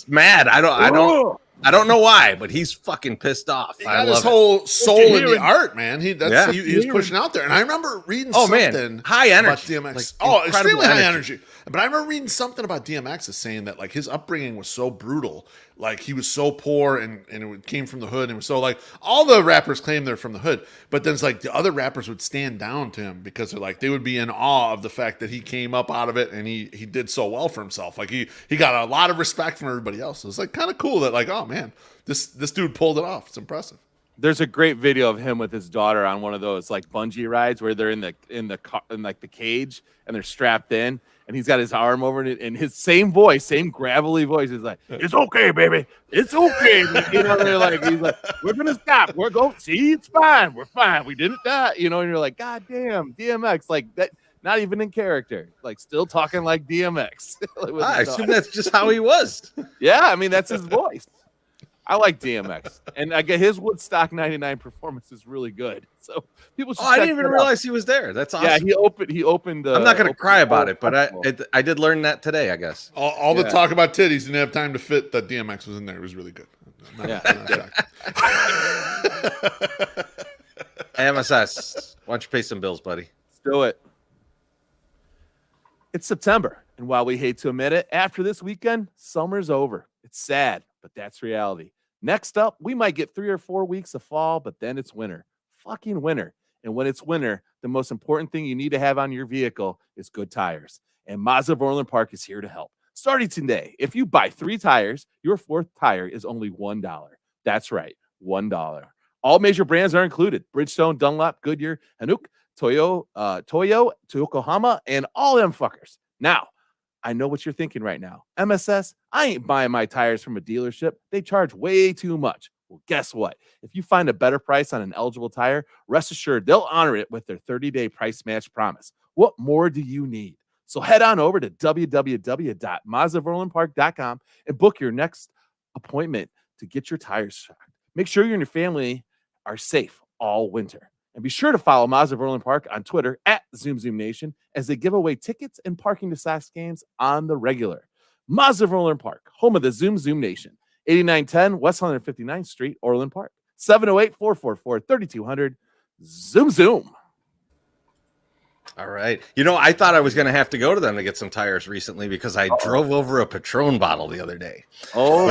S2: mad. I don't know why, but he's fucking pissed off.
S3: He
S2: I
S3: got his
S2: love
S3: who soul in the
S4: hearing?
S3: art, man. He was pushing out there, and I remember reading something
S2: high energy.
S3: about DMX.
S2: Like,
S3: Extremely high
S2: energy.
S3: energy. But I remember reading something about DMX is saying that like his upbringing was so brutal, like he was so poor and it came from the hood, and it was so like all the rappers claim they're from the hood, but then it's like the other rappers would stand down to him because they're like they would be in awe of the fact that he came up out of it and he did so well for himself. Like he got a lot of respect from everybody else. It was like kind of cool that like, oh man, this dude pulled it off. It's impressive.
S4: There's a great video of him with his daughter on one of those like bungee rides where they're in like the cage and they're strapped in, and he's got his arm over it, and his same voice, same gravelly voice is like, "It's okay, baby, it's okay." You know, they're like, he's like, "We're gonna stop. We're going. See, it's fine. We're fine. We didn't die." You know, and you're like, "God damn, DMX!" Like that. Not even in character, like still talking like DMX.
S2: I assume that's just how he was.
S4: Yeah, I mean that's his voice. I like DMX, and I get his Woodstock '99 performance is really good. So people should.
S2: I didn't even realize he was there. That's awesome.
S4: Yeah, he opened.
S2: I'm not going to cry about it, but I did learn that today, I guess.
S3: All the talk about titties didn't have time to fit that DMX was in there. It was really good.
S2: MSS, why don't you pay some bills, buddy?
S4: Let's do it. It's September, and while we hate to admit it, after this weekend, summer's over. It's sad, but that's reality. Next up, we might get 3 or 4 weeks of fall, but then it's winter. Fucking winter. And when it's winter, the most important thing you need to have on your vehicle is good tires. And Mazda of Orland Park is here to help. Starting today, if you buy 3 tires, your 4th tire is only $1. That's right, $1. All major brands are included: Bridgestone, Dunlop, Goodyear, Hankook, Toyo, Yokohama, and all them fuckers. Now, I know what you're thinking right now. MSS, I ain't buying my tires from a dealership. They charge way too much. Well, guess what? If you find a better price on an eligible tire, rest assured they'll honor it with their 30-day price match promise. What more do you need? So head on over to www.mazdavorlandpark.com and book your next appointment to get your tires checked. Make sure you and your family are safe all winter. And be sure to follow Mazda of Orland Park on Twitter @ZoomZoomNation as they give away tickets and parking to Sox games on the regular. Mazda of Orland Park, home of the Zoom Zoom Nation. 8910 West 159th Street, Orland Park. 708-444-3200. Zoom Zoom.
S2: All right. You know, I thought I was going to have to go to them to get some tires recently because I drove over a Patron bottle the other day.
S4: Oh,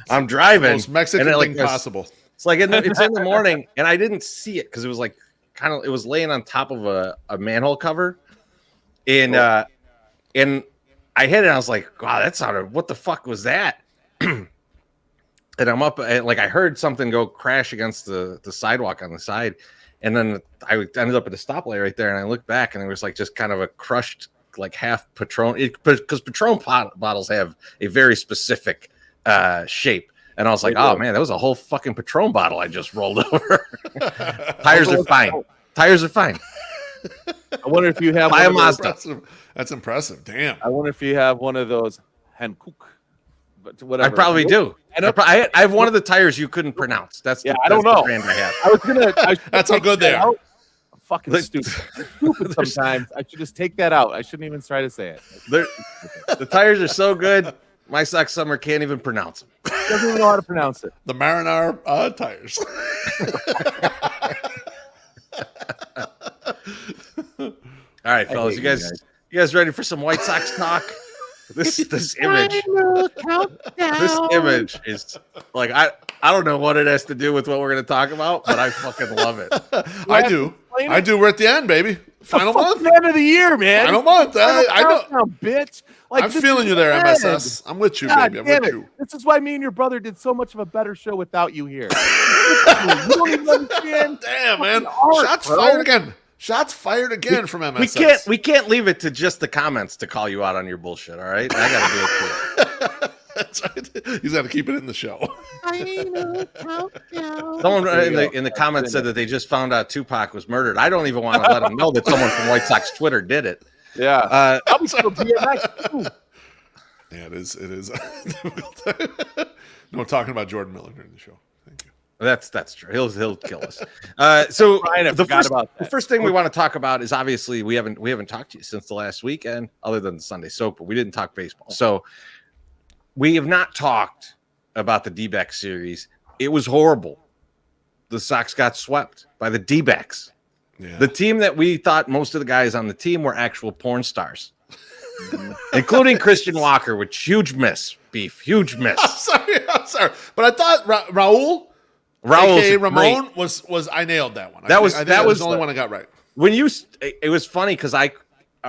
S2: I'm driving.
S3: Most Mexican thing possible.
S2: It's like it's in the morning, and I didn't see it because it was like it was laying on top of a manhole cover, and I hit it. And I was like, "Wow, that sounded. What the fuck was that?" And I'm up, and like I heard something go crash against the sidewalk on the side, and then I ended up at a stoplight right there, and I looked back, and it was like just kind of a crushed like half Patron, because Patron bottles have a very specific shape. And I was like, oh, man, that was a whole fucking Patron bottle I just rolled over. Tires are fine. Tires are fine.
S4: I wonder if you have
S2: Buy a Mazda.
S3: That's impressive. Damn.
S4: I wonder if you have one of those Hankook. But whatever.
S2: I probably do. I have one of the tires you couldn't pronounce. That's
S4: I don't know.
S2: The brand I have.
S4: I was gonna.
S3: That's how good they are.
S4: I'm fucking stupid. Stupid sometimes. I should just take that out. I shouldn't even try to say it.
S2: The tires are so good. My Sox Summer can't even pronounce them.
S4: Doesn't even know how to pronounce it.
S3: The Marinar tires.
S2: All right, fellas, you guys ready for some White Sox talk? This image is like I don't know what it has to do with what we're going to talk about, but I fucking love it.
S3: I do. We're at the end, baby. Final month.
S4: End of the year, man.
S3: Final month. I know,
S4: bitch. Like,
S3: I'm feeling you there, MSS. I'm with you, baby. I'm with you.
S4: This is why me and your brother did so much of a better show without you here. You don't even understand.
S3: Damn, man.
S4: Shots
S3: fired again. Shots fired again from MSS.
S2: We can't leave it to just the comments to call you out on your bullshit. All right, I got to do it too.
S3: That's right. He's got to keep it in the show.
S2: Someone in the comments said that they just found out Tupac was murdered. I don't even want to let them know that someone from White Sox Twitter did it.
S4: Yeah. DMX.
S3: Yeah, it is difficult. No talking about Jordan Miller during the show. Thank you.
S2: That's true. He'll kill us. So
S4: Brian,
S2: the first thing we want to talk about is obviously we haven't talked to you since the last weekend, other than the Sunday soap, but we didn't talk baseball. So we have not talked about the D-backs series. It was horrible. The Sox got swept by the D-backs.
S3: Yeah.
S2: The team that we thought most of the guys on the team were actual porn stars, including Christian Walker, which huge miss. Huge miss.
S3: I'm sorry. But I thought Raul, aka Ramon, was I nailed that one. That was the only one I got right.
S2: It was funny because I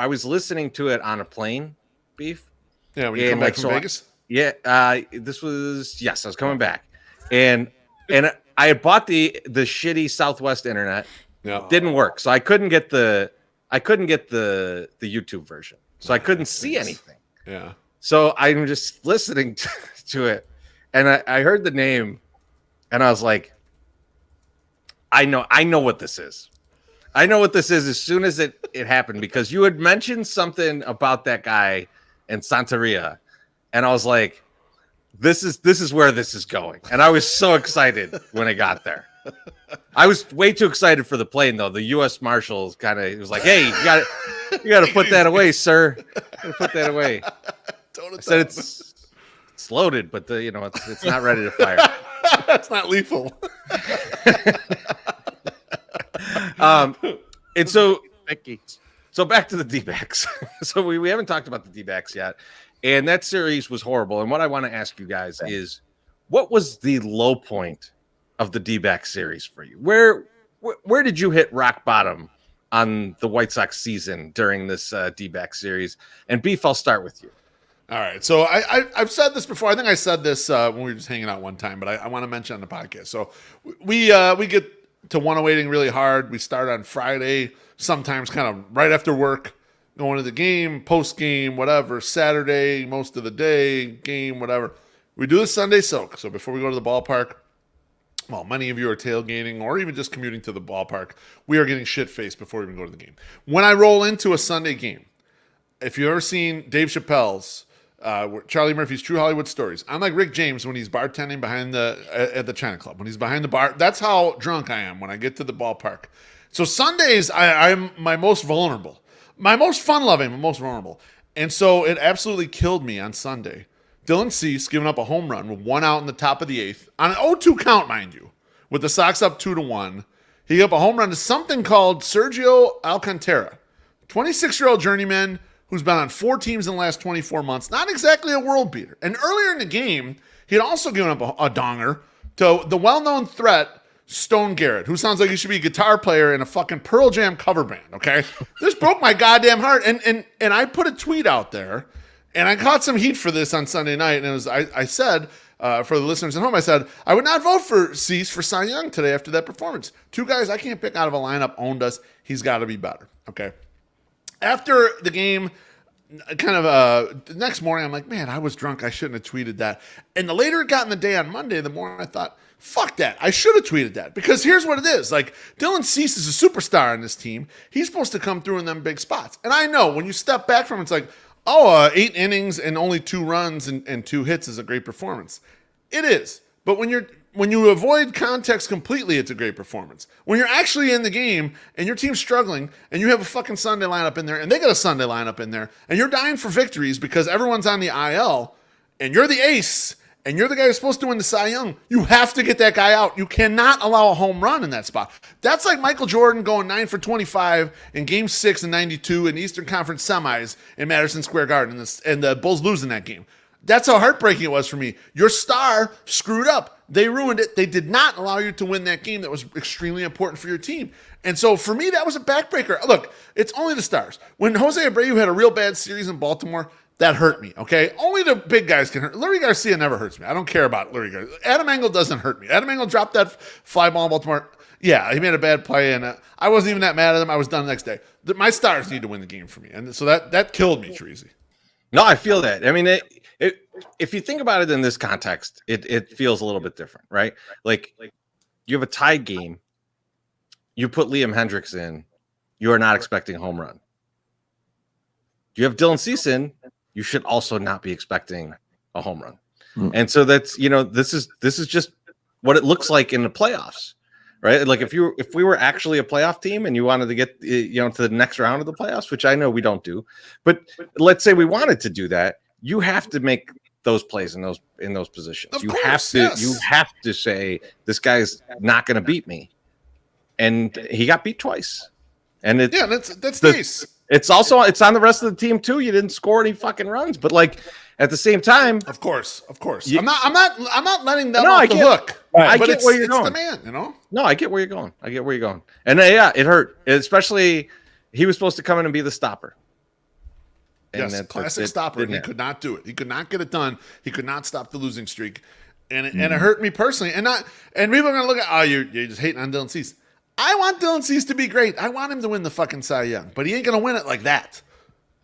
S2: was listening to it on a plane, Beef.
S3: Yeah, when you come back from Vegas.
S2: I was coming back, and I had bought the shitty Southwest internet.
S3: Yeah.
S2: Didn't work, so I couldn't get the YouTube version, so I couldn't see anything.
S3: Yeah.
S2: So I'm just listening to it, and I heard the name, and I was like, I know what this is. I know what this is as soon as it happened, because you had mentioned something about that guy in Santeria, and I was like, this is where this is going. And I was so excited when I got there. I was way too excited for the plane, though. The U.S. Marshals was like, "Hey, you got to put that away, sir. You got to put that away." I said it's loaded, but it's not ready to fire.
S3: That's not lethal.
S2: And so back to the D-backs. So we haven't talked about the D-backs yet, and that series was horrible. And what I want to ask you guys is, what was the low point of the D-back series for you? Where did you hit rock bottom on the White Sox season during this D-back series? And Beef, I'll start with you.
S3: All right. So I've said this before. I think I said this when we were just hanging out one time, but I want to mention on the podcast. So we get to 108ing really hard. We start on Friday, sometimes kind of right after work, going to the game, post game, whatever, Saturday, most of the day, game, whatever. We do the Sunday soak. So before we go to the ballpark, well, many of you are tailgating or even just commuting to the ballpark. We are getting shit-faced before we even go to the game. When I roll into a Sunday game, if you've ever seen Dave Chappelle's Charlie Murphy's True Hollywood Stories, I'm like Rick James when he's bartending at the China Club. When he's behind the bar, that's how drunk I am when I get to the ballpark. So Sundays, I'm my most vulnerable. My most fun-loving, but most vulnerable. And so it absolutely killed me on Sunday. Dylan Cease giving up a home run with one out in the top of the eighth, on an 0-2 count, mind you, with the Sox up 2-1. He gave up a home run to something called Sergio Alcantara, 26-year-old journeyman who's been on 4 teams in the last 24 months. Not exactly a world beater. And earlier in the game, he had also given up a donger to the well-known threat, Stone Garrett, who sounds like he should be a guitar player in a fucking Pearl Jam cover band, okay? This broke my goddamn heart. And I put a tweet out there, and I caught some heat for this on Sunday night. And I said, for the listeners at home, I said, I would not vote for Cease for Cy Young today after that performance. 2 guys I can't pick out of a lineup owned us. He's got to be better, okay? After the game, the next morning, I'm like, man, I was drunk. I shouldn't have tweeted that. And the later it got in the day on Monday, the more I thought, fuck that. I should have tweeted that. Because here's what it is. Like, Dylan Cease is a superstar on this team. He's supposed to come through in them big spots. And I know when you step back from it, it's like, 8 innings and only 2 runs and 2 hits is a great performance. It is. But when you avoid context completely, it's a great performance. When you're actually in the game and your team's struggling and you have a fucking Sunday lineup in there and they got a Sunday lineup in there and you're dying for victories because everyone's on the IL and you're the ace and you're the guy who's supposed to win the Cy Young, you have to get that guy out. You cannot allow a home run in that spot. That's like Michael Jordan going 9 for 25 in Game 6 in '92 in the Eastern Conference semis in Madison Square Garden and the Bulls losing that game. That's how heartbreaking it was for me. Your star screwed up. They ruined it. They did not allow you to win that game that was extremely important for your team. And so for me, that was a backbreaker. Look, it's only the stars. When Jose Abreu had a real bad series in Baltimore, that hurt me, okay? Only the big guys can hurt. Larry Garcia never hurts me. I don't care about Larry Garcia. Adam Engel doesn't hurt me. Adam Engel dropped that fly ball in Baltimore. Yeah, he made a bad play, and I wasn't even that mad at him. I was done the next day. My stars need to win the game for me. And so that killed me, Treasy.
S2: No, I feel that. I mean, if you think about it in this context, it feels a little bit different, right? Like you have a tie game, you put Liam Hendricks in, you are not expecting a home run. You have Dylan Cease in, you should also not be expecting a home run. And so that's, this is just what it looks like in the playoffs, right? Like if we were actually a playoff team and you wanted to get, to the next round of the playoffs, which I know we don't do, but let's say we wanted to do that, you have to make those plays in those positions. You have to say this guy's not going to beat me, and he got beat twice. And
S3: that's nice.
S2: It's on the rest of the team too. You didn't score any fucking runs, but like at the same time,
S3: of course. I'm not letting them off the hook.
S2: I get where you're going.
S3: The man,
S2: No, I get where you're going. And it hurt, especially he was supposed to come in and be the stopper.
S3: Yes, classic stopper. He could not do it. He could not get it done. He could not stop the losing streak, and it hurt me personally. And people are gonna look at you're just hating on Dylan Cease. I want Dylan Cease to be great. I want him to win the fucking Cy Young, but he ain't gonna win it like that.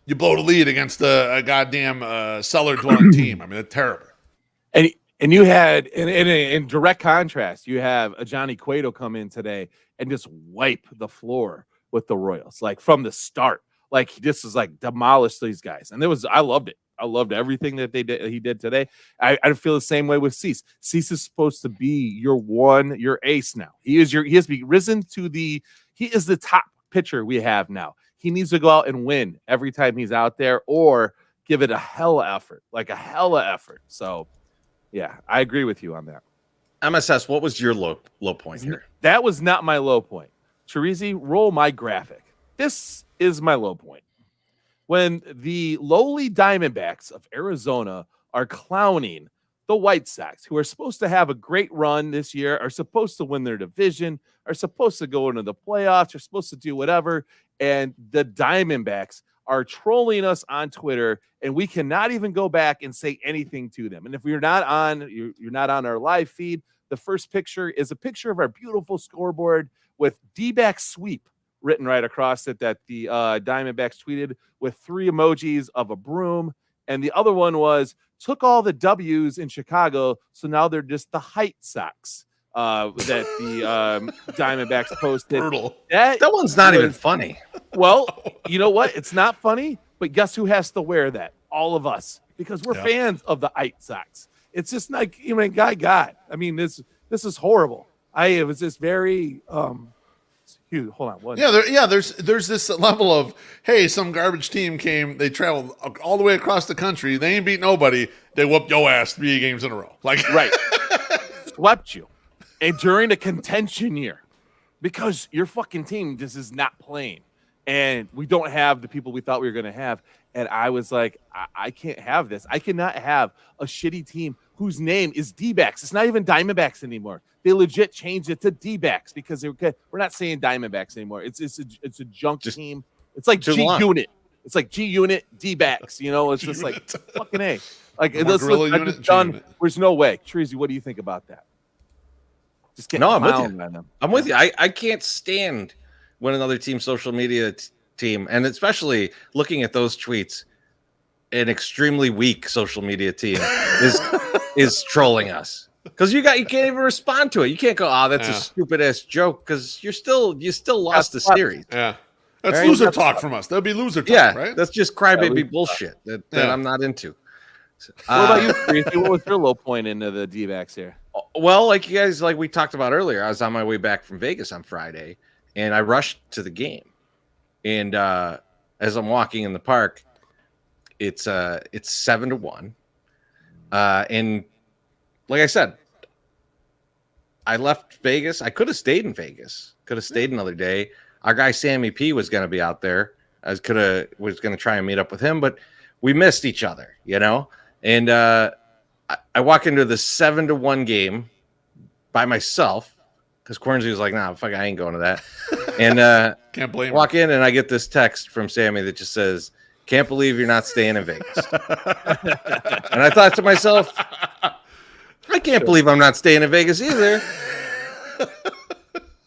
S3: You blow the lead against a goddamn cellar dwelling team. I mean, it's terrible.
S4: And you had in direct contrast, you have a Johnny Cueto come in today and just wipe the floor with the Royals, like from the start. Like this is like demolish these guys, and I loved it. I loved everything that he did today. I feel the same way with Cease. Cease is supposed to be your ace now. He has to be risen to he is the top pitcher we have now. He needs to go out and win every time he's out there, or give it a hella effort. So, yeah, I agree with you on that.
S2: MSS, what was your low point here?
S4: That was not my low point. Chirizi, roll my graphic. This is my low point. When the lowly Diamondbacks of Arizona are clowning the White Sox, who are supposed to have a great run this year, are supposed to win their division, are supposed to go into the playoffs, are supposed to do whatever, and the Diamondbacks are trolling us on Twitter, and we cannot even go back and say anything to them. And if you're not on our live feed, the first picture is a picture of our beautiful scoreboard with D-back sweep written right across it that the Diamondbacks tweeted with 3 emojis of a broom. And the other one was, took all the W's in Chicago, so now they're just the height Sox that the Diamondbacks posted.
S3: Brutal.
S2: That one's not even funny.
S4: Well, you know what? It's not funny, but guess who has to wear that? All of us, because we're fans of the height Sox. It's just like, God. I mean, this is horrible. It was just very Hold on. What?
S3: There's this level of, hey, some garbage team came, they traveled all the way across the country, they ain't beat nobody, they whooped your ass 3 games in a row. Like
S4: right. Swept you. And during a contention year. Because your fucking team just is not playing. And we don't have the people we thought we were going to have. And I was like, I can't have this. I cannot have a shitty team whose name is D-backs. It's not even Diamondbacks anymore. They legit changed it to D-backs because we're not saying Diamondbacks anymore. It's a junk team. It's like G-Unit. It's like G-Unit, D-backs. It's just like fucking A. Like this is done. There's no way. Treasy, what do you think about that? Just get
S2: I'm with you. I'm with you. I can't stand when another team's social media team, and especially looking at those tweets, an extremely weak social media team is trolling us. Because you can't even respond to it. You can't go, that's a stupid ass joke, because you still lost the series.
S3: Yeah, that's loser talk from us. That'd be loser talk, right?
S2: That's just crybaby bullshit that I'm not into.
S4: What about you, Tracy? What was your low point into the D-backs here?
S2: Well, like you guys, like we talked about earlier, I was on my way back from Vegas on Friday, and I rushed to the game. And as I'm walking in the park, it's 7-1, and like I said, I left Vegas. I could have stayed in Vegas. Could have stayed another day. Our guy Sammy P was going to be out there. Was going to try and meet up with him, but we missed each other, And I walk into the 7-1 game by myself because Cornsey was like, "Nah, fuck, I ain't going to that." And
S3: can't blame.
S2: Walk in and I get this text from Sammy that just says, "Can't believe you're not staying in Vegas." And I thought to myself, I can't believe I'm not staying in Vegas either.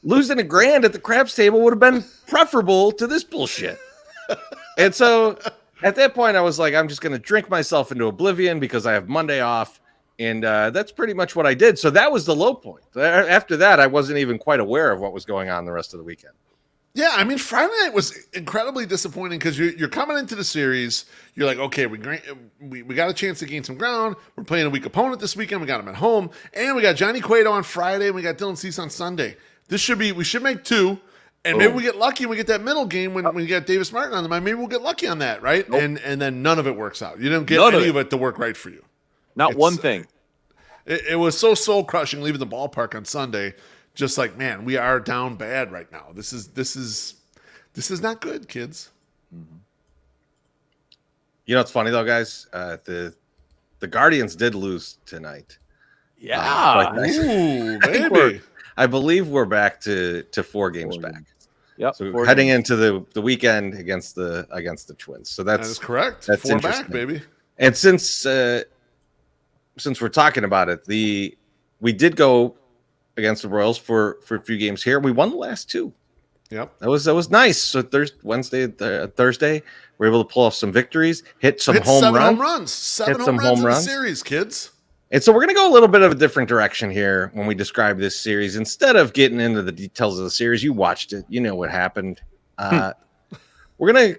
S2: Losing $1,000 at the craps table would have been preferable to this bullshit. And so At that point, I was like, I'm just going to drink myself into oblivion because I have Monday off. And that's pretty much what I did. So that was the low point. After that, I wasn't even quite aware of what was going on the rest of the weekend.
S3: Yeah, I mean, Friday night was incredibly disappointing because you're coming into the series. You're like, okay, we got a chance to gain some ground. We're playing a weak opponent this weekend. We got him at home. And we got Johnny Cueto on Friday. And we got Dylan Cease on Sunday. We should make 2. And maybe we get lucky and we get that middle game when we get Davis Martin on the mind. Maybe we'll get lucky on that, right? Nope. And then none of it works out. You didn't get any of it to work right for you.
S4: Not one thing.
S3: It was so soul crushing leaving the ballpark on Sunday. Just like, man, we are down bad right now. This is not good, kids.
S2: Mm-hmm. You know what's funny though, guys? The Guardians did lose tonight.
S4: Yeah.
S3: Ooh, baby.
S2: I believe we're back to 4 games back.
S4: Yep.
S2: So we're heading into the weekend against the Twins. So
S3: that is correct.
S2: That's
S3: 4 back, baby.
S2: And since we're talking about it, we did go against the Royals for a few games here. We won the last 2.
S3: Yep.
S2: That was nice. So Thursday, we're able to pull off some victories, hit some home runs.
S3: 7 home runs in the series, kids.
S2: And so we're going to go a little bit of a different direction here when we describe this series. Instead of getting into the details of the series, you watched it, you know what happened. We're gonna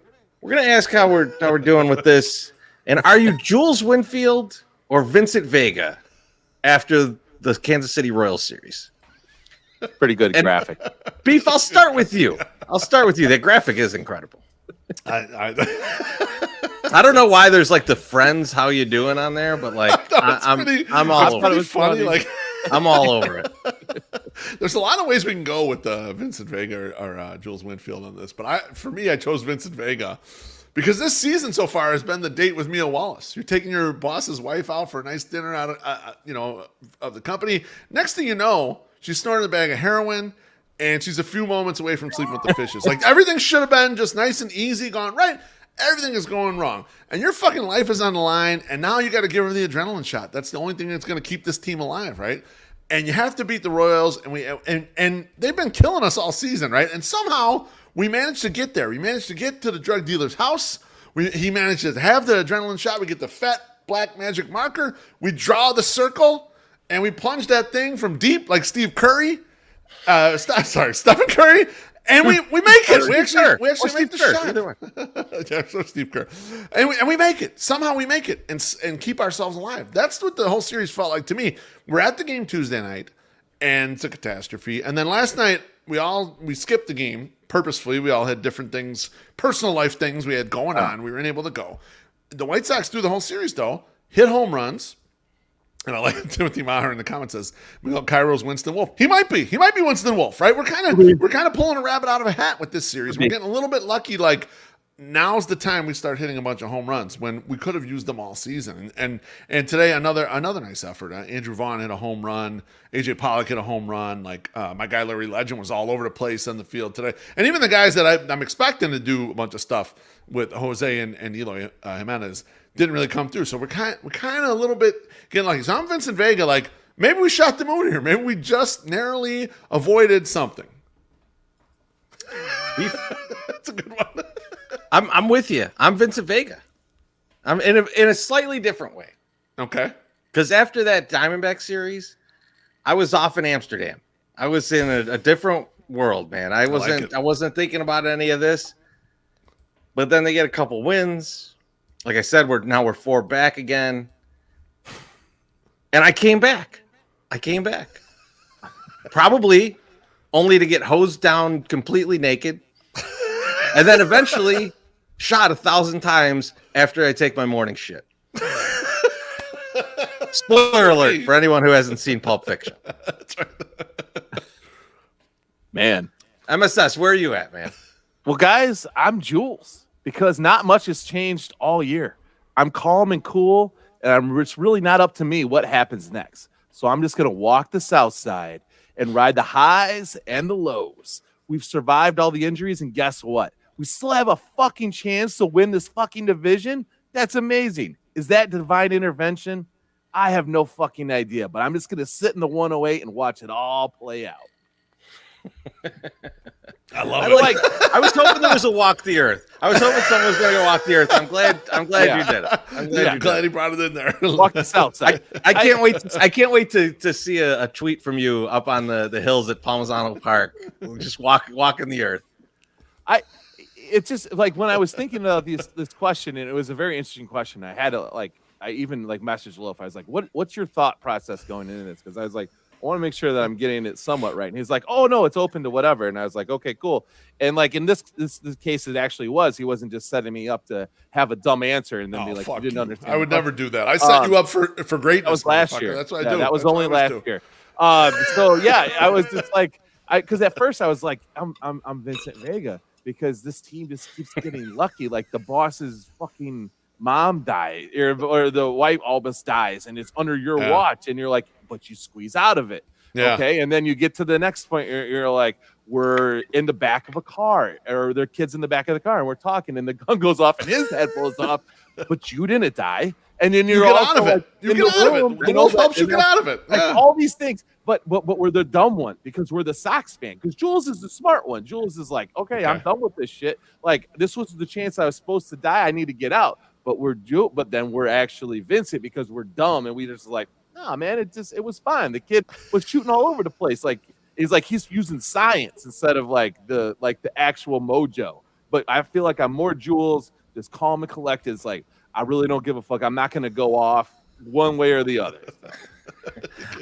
S2: ask how we're doing with this. And are you Jules Winfield or Vincent Vega after the Kansas City Royals series?
S4: Pretty good graphic.
S2: Beef, I'll start with you. That graphic is incredible. I don't know why there's like the friends how you doing on there, but like I'm all over it.
S3: Funny. Like
S2: I'm all over it.
S3: There's a lot of ways we can go with Vincent Vega or Jules Winfield on this, but for me, I chose Vincent Vega because this season so far has been the date with Mia Wallace. You're taking your boss's wife out for a nice dinner out of the company. Next thing you know, she's snorting a bag of heroin. And she's a few moments away from sleeping with the fishes. Like everything should have been just nice and easy, gone right. Everything is going wrong. And your fucking life is on the line. And now you got to give her the adrenaline shot. That's the only thing that's going to keep this team alive, right? And you have to beat the Royals. And they've been killing us all season, right? And somehow we managed to get there. We managed to get to the drug dealer's house. He managed to have the adrenaline shot. We get the fat black magic marker. We draw the circle. And we plunge that thing from deep like Steve Curry. Stephen Curry, and we make it. We actually make the shot. Yeah, so Steve Kerr, and we make it. Somehow we make it and keep ourselves alive. That's what the whole series felt like to me. We're at the game Tuesday night, and it's a catastrophe. And then last night we skipped the game purposefully. We all had different things, personal life things we had going on. We weren't able to go. The White Sox through the whole series though hit home runs. And I like Timothy Maher in the comments says, Miguel Cairo's Winston Wolf. He might be Winston Wolf, right? We're kind of pulling a rabbit out of a hat with this series. We're getting a little bit lucky. Like now's the time we start hitting a bunch of home runs when we could have used them all season. And today another nice effort. Andrew Vaughn hit a home run. AJ Pollock hit a home run. Like my guy Larry Legend was all over the place on the field today. And even the guys that I'm expecting to do a bunch of stuff with Jose and Eloy Jimenez didn't really come through. So we're kind of a little bit getting lucky. So I'm Vincent Vega. Like maybe we shot the moon here. Maybe we just narrowly avoided something. That's a good one.
S2: I'm with you. I'm Vincent Vega. I'm in a slightly different way.
S3: Okay.
S2: Because after that Diamondback series, I was off in Amsterdam. I was in a different world, man. I wasn't thinking about any of this. But then they get a couple wins. Like I said, we're 4 back again. And I came back. Probably only to get hosed down completely naked. And then eventually shot 1,000 times after I take my morning shit. Spoiler alert for anyone who hasn't seen Pulp Fiction.
S3: That's right.
S2: Man. MSS, where are you at, man?
S4: Well, guys, I'm Jules. Because not much has changed all year. I'm calm and cool, and it's really not up to me what happens next. So I'm just going to walk the south side and ride the highs and the lows. We've survived all the injuries, and guess what? We still have a fucking chance to win this fucking division. That's amazing. Is that divine intervention? I have no fucking idea, but I'm just going to sit in the 108 and watch it all play out.
S3: I love
S2: I
S3: it.
S2: like. I was hoping there was a walk the earth. I was hoping someone was going to go walk the earth. I'm glad you did it. I'm glad
S3: he brought it in there.
S4: Walk the south side.
S2: I can't wait. I can't wait to see a tweet from you up on the hills at Palmisano Park. Just walking the earth.
S4: It's just like when I was thinking about this question, and it was a very interesting question. I had to I even messaged Wolf. I was like, what's your thought process going into this? Because I was like, I want to make sure that I'm getting it somewhat right. And he's like, oh no, it's open to whatever. And I was like, okay, cool. And like in this case, it actually was. He wasn't just setting me up to have a dumb answer and then be like, you didn't understand.
S3: I would never do that. I set you up for greatness.
S4: That was last year.
S3: That's what I do.
S4: That was only last year. So yeah, I was just like, because at first I was like, I'm Vincent Vega because this team just keeps getting lucky. Like the boss's fucking mom died or the wife almost dies and it's under your watch and you're like, but you squeeze out of it.
S3: Yeah.
S4: Okay. And then you get to the next point. You're like, we're in the back of a car or their kids in the back of the car and we're talking and the gun goes off and his head blows off, but you didn't die. And then you're
S3: get
S4: also
S3: out of it.
S4: Like,
S3: you get out of it. The wolf helps you get out of it.
S4: Like all these things. But we're the dumb one because we're the Sox fan. Because Jules is the smart one. Jules is like, okay, I'm done with this shit. Like this was the chance I was supposed to die. I need to get out. But then we're actually Vincent because we're dumb and we just like, nah, man, it was fine. The kid was shooting all over the place. Like he's using science instead of like the actual mojo. But I feel like I'm more Jules, just calm and collected. It's like I really don't give a fuck. I'm not gonna go off one way or the other.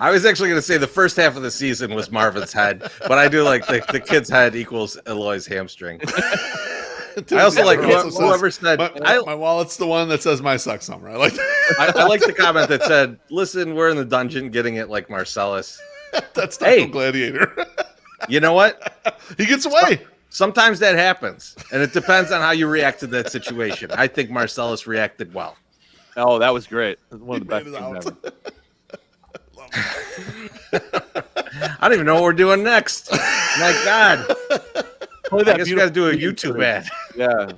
S2: I was actually going to say the first half of the season was Marvin's head, but I do like the kid's head equals Eloy's hamstring. I also like whoever said
S3: my wallet's the one that says my suck summer. I like that.
S2: I like the comment that said, "Listen, we're in the dungeon getting it like Marcellus."
S3: That's not a gladiator.
S2: You know what?
S3: He gets away.
S2: Sometimes that happens, and it depends on how you react to that situation. I think Marcellus reacted well.
S4: Oh, that was great. It was one of the best things ever.
S2: I don't even know what we're doing next. My God. I guess we got to do a YouTube ad.
S4: Yeah.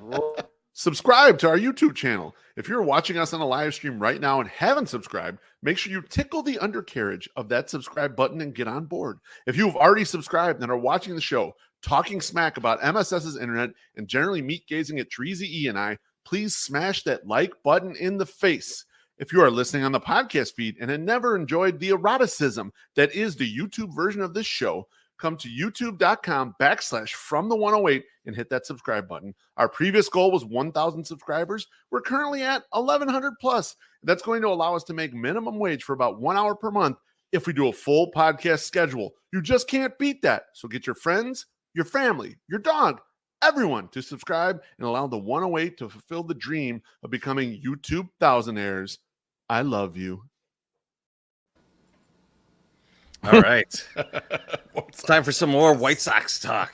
S3: Subscribe to our YouTube channel. If you're watching us on a live stream right now and haven't subscribed, make sure you tickle the undercarriage of that subscribe button and get on board. If you've already subscribed and are watching the show, talking smack about MSS's internet and generally meat gazing at Treasy E and I, please smash that like button in the face. If you are listening on the podcast feed and have never enjoyed the eroticism that is the YouTube version of this show, come to youtube.com/FromThe108 and hit that subscribe button. Our previous goal was 1,000 subscribers. We're currently at 1,100 plus. That's going to allow us to make minimum wage for about 1 hour per month if we do a full podcast schedule. You just can't beat that. So get your friends, your family, your dog, everyone to subscribe and allow the 108 to fulfill the dream of becoming YouTube thousandaires. I love you.
S2: All right. It's time for some more White Sox talk.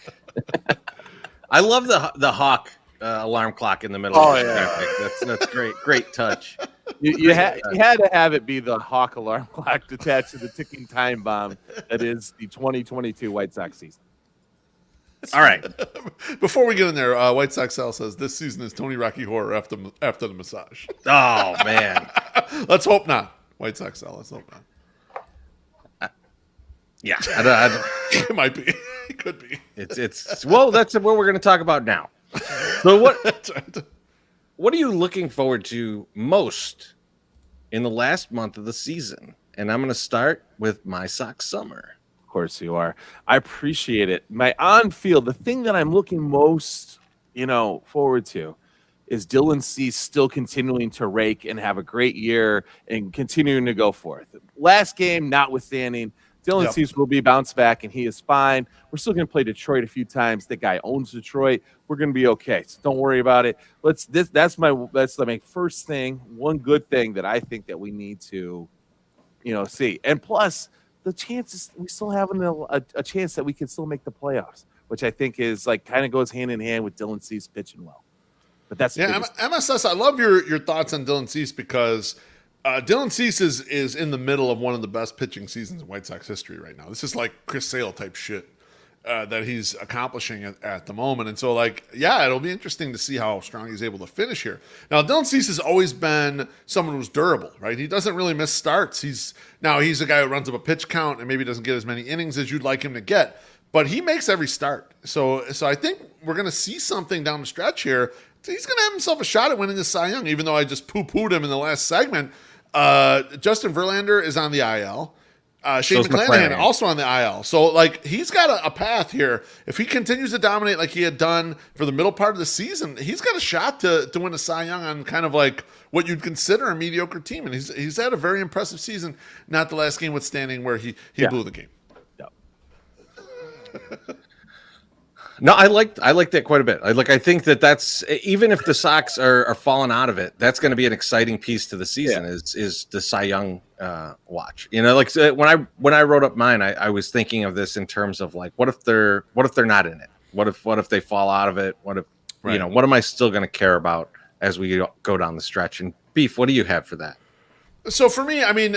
S2: I love the Hawk alarm clock in the middle of the traffic. That's great. Great touch.
S4: You had to have it be the Hawk alarm clock attached to the ticking time bomb that is the 2022 White Sox season.
S2: All right.
S3: Before we get in there, White Sox Sal says this season is Tony Rocky Horror after the massage.
S2: Oh, man.
S3: Let's hope not. White Sox Sal, let's hope not.
S2: Yeah, I don't,
S3: it might be. It could be.
S2: It's well, that's what we're going to talk about now. So what are you looking forward to most in the last month of the season? And I'm going to start with my Sox summer.
S4: Of course you are. I appreciate it. My on-field, the thing that I'm looking most, forward to is Dylan Cease still continuing to rake and have a great year and continuing to go forth. Last game, notwithstanding, Dylan Cease will be bounced back and he is fine. We're still going to play Detroit a few times. The guy owns Detroit. We're going to be okay. So don't worry about it. That's my first thing. One good thing that I think that we need to, see. And plus, the chances we still have a chance that we can still make the playoffs, which I think is kind of goes hand in hand with Dylan Cease pitching well. But that's
S3: MSS. I love your thoughts on Dylan Cease because Dylan Cease is in the middle of one of the best pitching seasons in White Sox history right now. This is like Chris Sale type shit. that he's accomplishing at the moment. And so, like, yeah, it'll be interesting to see how strong he's able to finish here. Now, Dylan Cease has always been someone who's durable, right? He doesn't really miss starts. He's a guy who runs up a pitch count and maybe doesn't get as many innings as you'd like him to get, but he makes every start. So I think we're going to see something down the stretch here. He's going to have himself a shot at winning the Cy Young, even though I just poo-pooed him in the last segment. Justin Verlander is on the IL. Shane McClanahan also on the IL. So, like, he's got a path here. If he continues to dominate like he had done for the middle part of the season, he's got a shot to win a Cy Young on kind of like what you'd consider a mediocre team. And he's had a very impressive season, not the last game withstanding where he blew the game.
S2: No, I like that quite a bit. I think that's, even if the Sox are falling out of it, that's going to be an exciting piece to the season. Is the Cy Young watch. You know, like when I wrote up mine, I was thinking of this in terms of like, what if they're not in it? What if they fall out of it? What if you know, what am I still going to care about as we go down the stretch? And Beef, what do you have for that? So
S3: for me, I mean,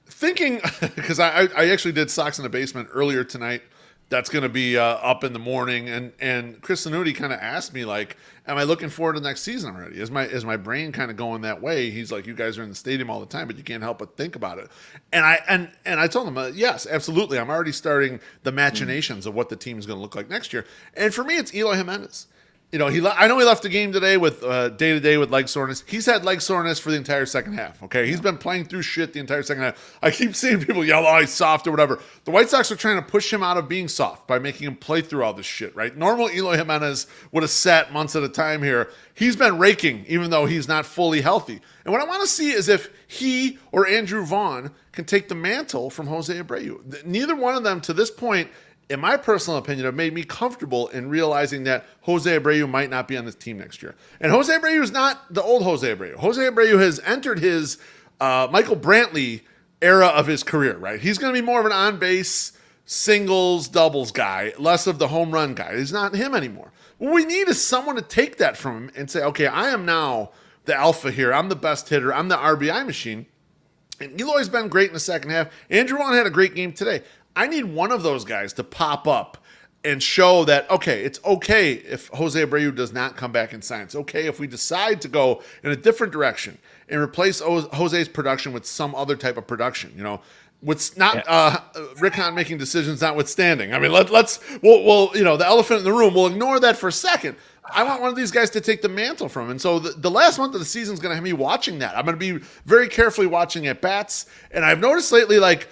S3: thinking, because I actually did Sox in the Basement earlier tonight. That's going to be up in the morning, and Chris Lanuti kind of asked me, like, am I looking forward to the next season already? Is my brain kind of going that way? He's like, you guys are in the stadium all the time, but you can't help but think about it. And I told him, yes, absolutely. I'm already starting the machinations of what the team is going to look like next year. And for me, it's Eloy Jimenez. You know, I know he left the game today with day-to-day with leg soreness. He's had leg soreness for the entire second half, okay? He's been playing through shit the entire second half. I keep seeing people yell, oh, he's soft or whatever. The White Sox are trying to push him out of being soft by making him play through all this shit, right? Normal Eloy Jimenez would have sat months at a time here. He's been raking, even though he's not fully healthy. And what I want to see is if he or Andrew Vaughn can take the mantle from Jose Abreu. Neither one of them, to this point, in my personal opinion, have made me comfortable in realizing that Jose Abreu might not be on this team next year. And Jose Abreu is not the old Jose Abreu. Jose Abreu has entered his Michael Brantley era of his career, right? He's going to be more of an on-base, singles, doubles guy, less of the home run guy. He's not him anymore. What we need is someone to take that from him and say, okay, I am now the alpha here. I'm the best hitter. I'm the RBI machine. And Eloy's been great in the second half. Andrew Vaughn had a great game today. I need one of those guys to pop up and show that, okay, it's okay if Jose Abreu does not come back and sign. It's okay if we decide to go in a different direction and replace Jose's production with some other type of production, you know. What's not Rick Hahn making decisions notwithstanding. I mean, we'll you know, the elephant in the room, we'll ignore that for a second. I want one of these guys to take the mantle from him. And so the last month of the season is going to have me watching that. I'm going to be very carefully watching at bats. And I've noticed lately, like,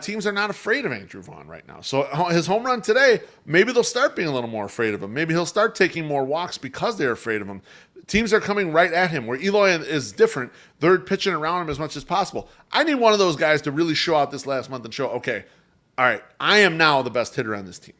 S3: teams are not afraid of Andrew Vaughn right now. So his home run today, maybe they'll start being a little more afraid of him. Maybe he'll start taking more walks because they're afraid of him. Teams are coming right at him, where Eloy is different. They're pitching around him as much as possible. I need one of those guys to really show out this last month and show, okay, all right, I am now the best hitter on this team.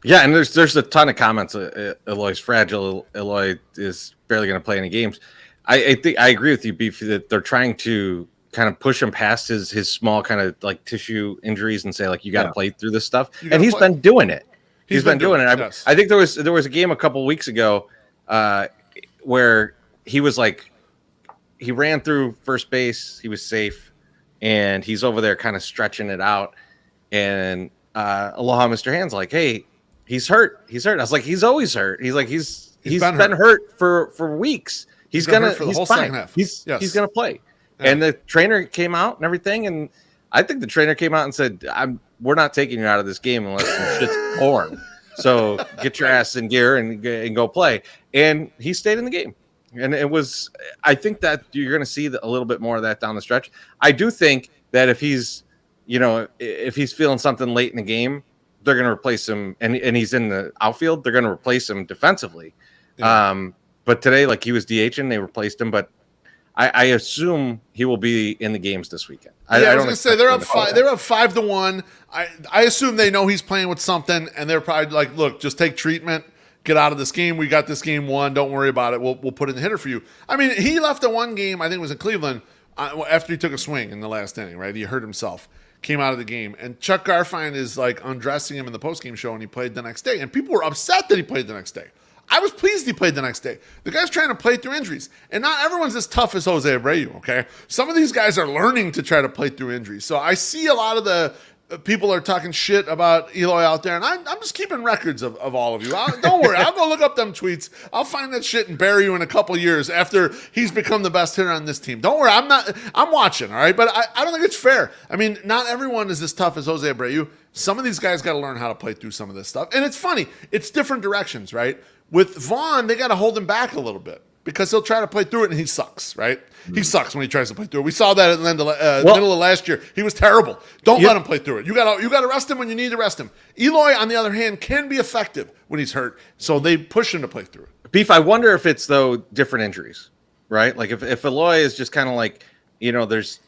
S2: Yeah, and there's a ton of comments. Eloy's fragile. Eloy is barely going to play any games. I think I agree with you, Beef, that they're trying to kind of push him past his small kind of like tissue injuries and say, like, you got to play through this stuff. And he's been doing it. He's been doing it.
S3: Yes.
S2: I think there was a game a couple weeks ago where he was like, he ran through first base, he was safe, and he's over there kind of stretching it out. And Aloha Mr. Hand's like, hey, he's hurt. I was like, he's always hurt. He's like, he's been hurt for weeks. He's fine. He's gonna play. Yeah. And the trainer came out and everything, and I think the trainer came out and said, we're not taking you out of this game unless some shit's pouring. So get your ass in gear and go play. And he stayed in the game. And it was, I think that you're going to see a little bit more of that down the stretch. I do think that if he's feeling something late in the game, they're going to replace him. And he's in the outfield, they're going to replace him defensively. Yeah. But today, like, he was DHing, they replaced him. But I assume he will be in the games this weekend.
S3: I was going to say they're up 5-1. I assume they know he's playing with something, and they're probably like, look, just take treatment, get out of this game. We got this game won. Don't worry about it. We'll put in the hitter for you. I mean, he left the one game, I think it was in Cleveland, after he took a swing in the last inning, right? He hurt himself, came out of the game, and Chuck Garfien is like undressing him in the postgame show, and he played the next day. And people were upset that he played the next day. I was pleased he played the next day. The guy's trying to play through injuries. And not everyone's as tough as Jose Abreu, okay? Some of these guys are learning to try to play through injuries. So I see a lot of the people are talking shit about Eloy out there, and I'm just keeping records of all of you. Don't worry, I'll go look up them tweets. I'll find that shit and bury you in a couple years after he's become the best hitter on this team. Don't worry, I'm watching, all right? But I don't think it's fair. I mean, not everyone is as tough as Jose Abreu. Some of these guys got to learn how to play through some of this stuff. And it's funny. It's different directions, right? With Vaughn, they got to hold him back a little bit because he'll try to play through it, and he sucks, right? He sucks when he tries to play through it. We saw that at the middle of last year. He was terrible. Don't let him play through it. You got to rest him when you need to rest him. Eloy, on the other hand, can be effective when he's hurt, so they push him to play through it.
S2: Beef, I wonder if it's, though, different injuries, right? Like if Eloy is just kind of like, there's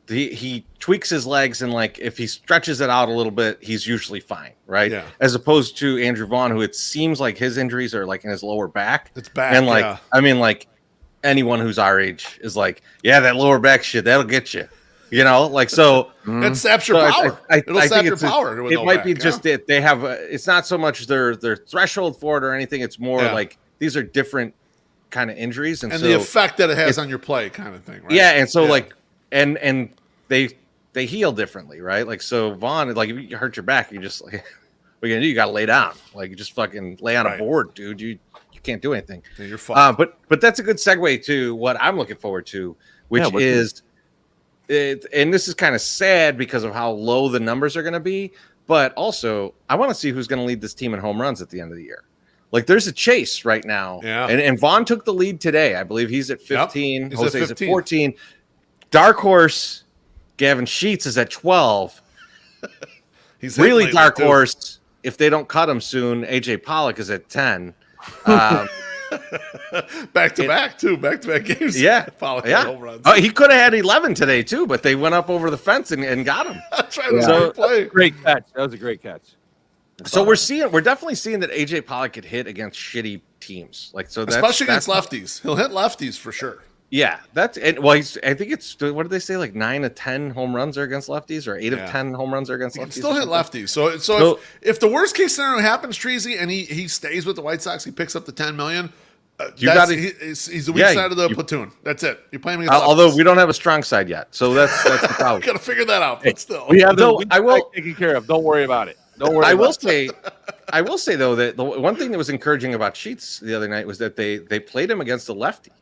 S2: he tweaks his legs, and like if he stretches it out a little bit, he's usually fine, right?
S3: Yeah.
S2: As opposed to Andrew Vaughn, who it seems like his injuries are like in his lower back.
S3: It's back,
S2: and like I mean, like anyone who's our age is like, yeah, that lower back shit, that'll get you. Like so.
S3: It saps your power. It'll sap your power.
S2: It might be just that they have. It's not so much their threshold for it or anything. It's more like these are different kind of injuries, and so
S3: the effect that it has on your play, kind of thing. Right?
S2: Yeah, and so like and they heal differently, right? Like so, Vaughn, like if you hurt your back, you're just like, what are you gonna do? You gotta lay down. Like you just fucking lay on a board, dude. You can't do anything.
S3: Yeah, you're fine.
S2: But that's a good segue to what I'm looking forward to, which is it. And this is kind of sad because of how low the numbers are going to be. But also, I want to see who's going to lead this team in home runs at the end of the year. Like, there's a chase right now.
S3: Yeah.
S2: And Vaughn took the lead today. I believe he's at 15.
S3: Yep.
S2: Jose's at 14. Dark horse, Gavin Sheets is at 12.
S3: He's
S2: really dark horse. If they don't cut him soon, AJ Pollock is at 10.
S3: Back to back games.
S2: Yeah.
S3: Pollock home runs.
S2: Oh, he could have had 11 today too, but they went up over the fence and got him.
S4: Great catch. That was a great catch.
S2: So we're definitely seeing that AJ Pollock could hit against shitty teams, like so.
S3: Especially against lefties, he'll hit lefties for sure.
S2: Yeah, I think it's what did they say? Like 9 of 10 home runs are against lefties, or 8 of 10 home runs are against lefties.
S3: Still hit lefties. So if the worst case scenario happens, Treasy, and he stays with the White Sox, he picks up the $10 million. He's the weak side of the platoon. That's it. You're playing against
S2: although we don't have a strong side yet, so that's the problem.
S3: Got to figure that out. But still,
S4: we have I will taken care of. Don't worry about it. Don't worry.
S2: I will say though that the one thing that was encouraging about Sheets the other night was that they played him against a lefty.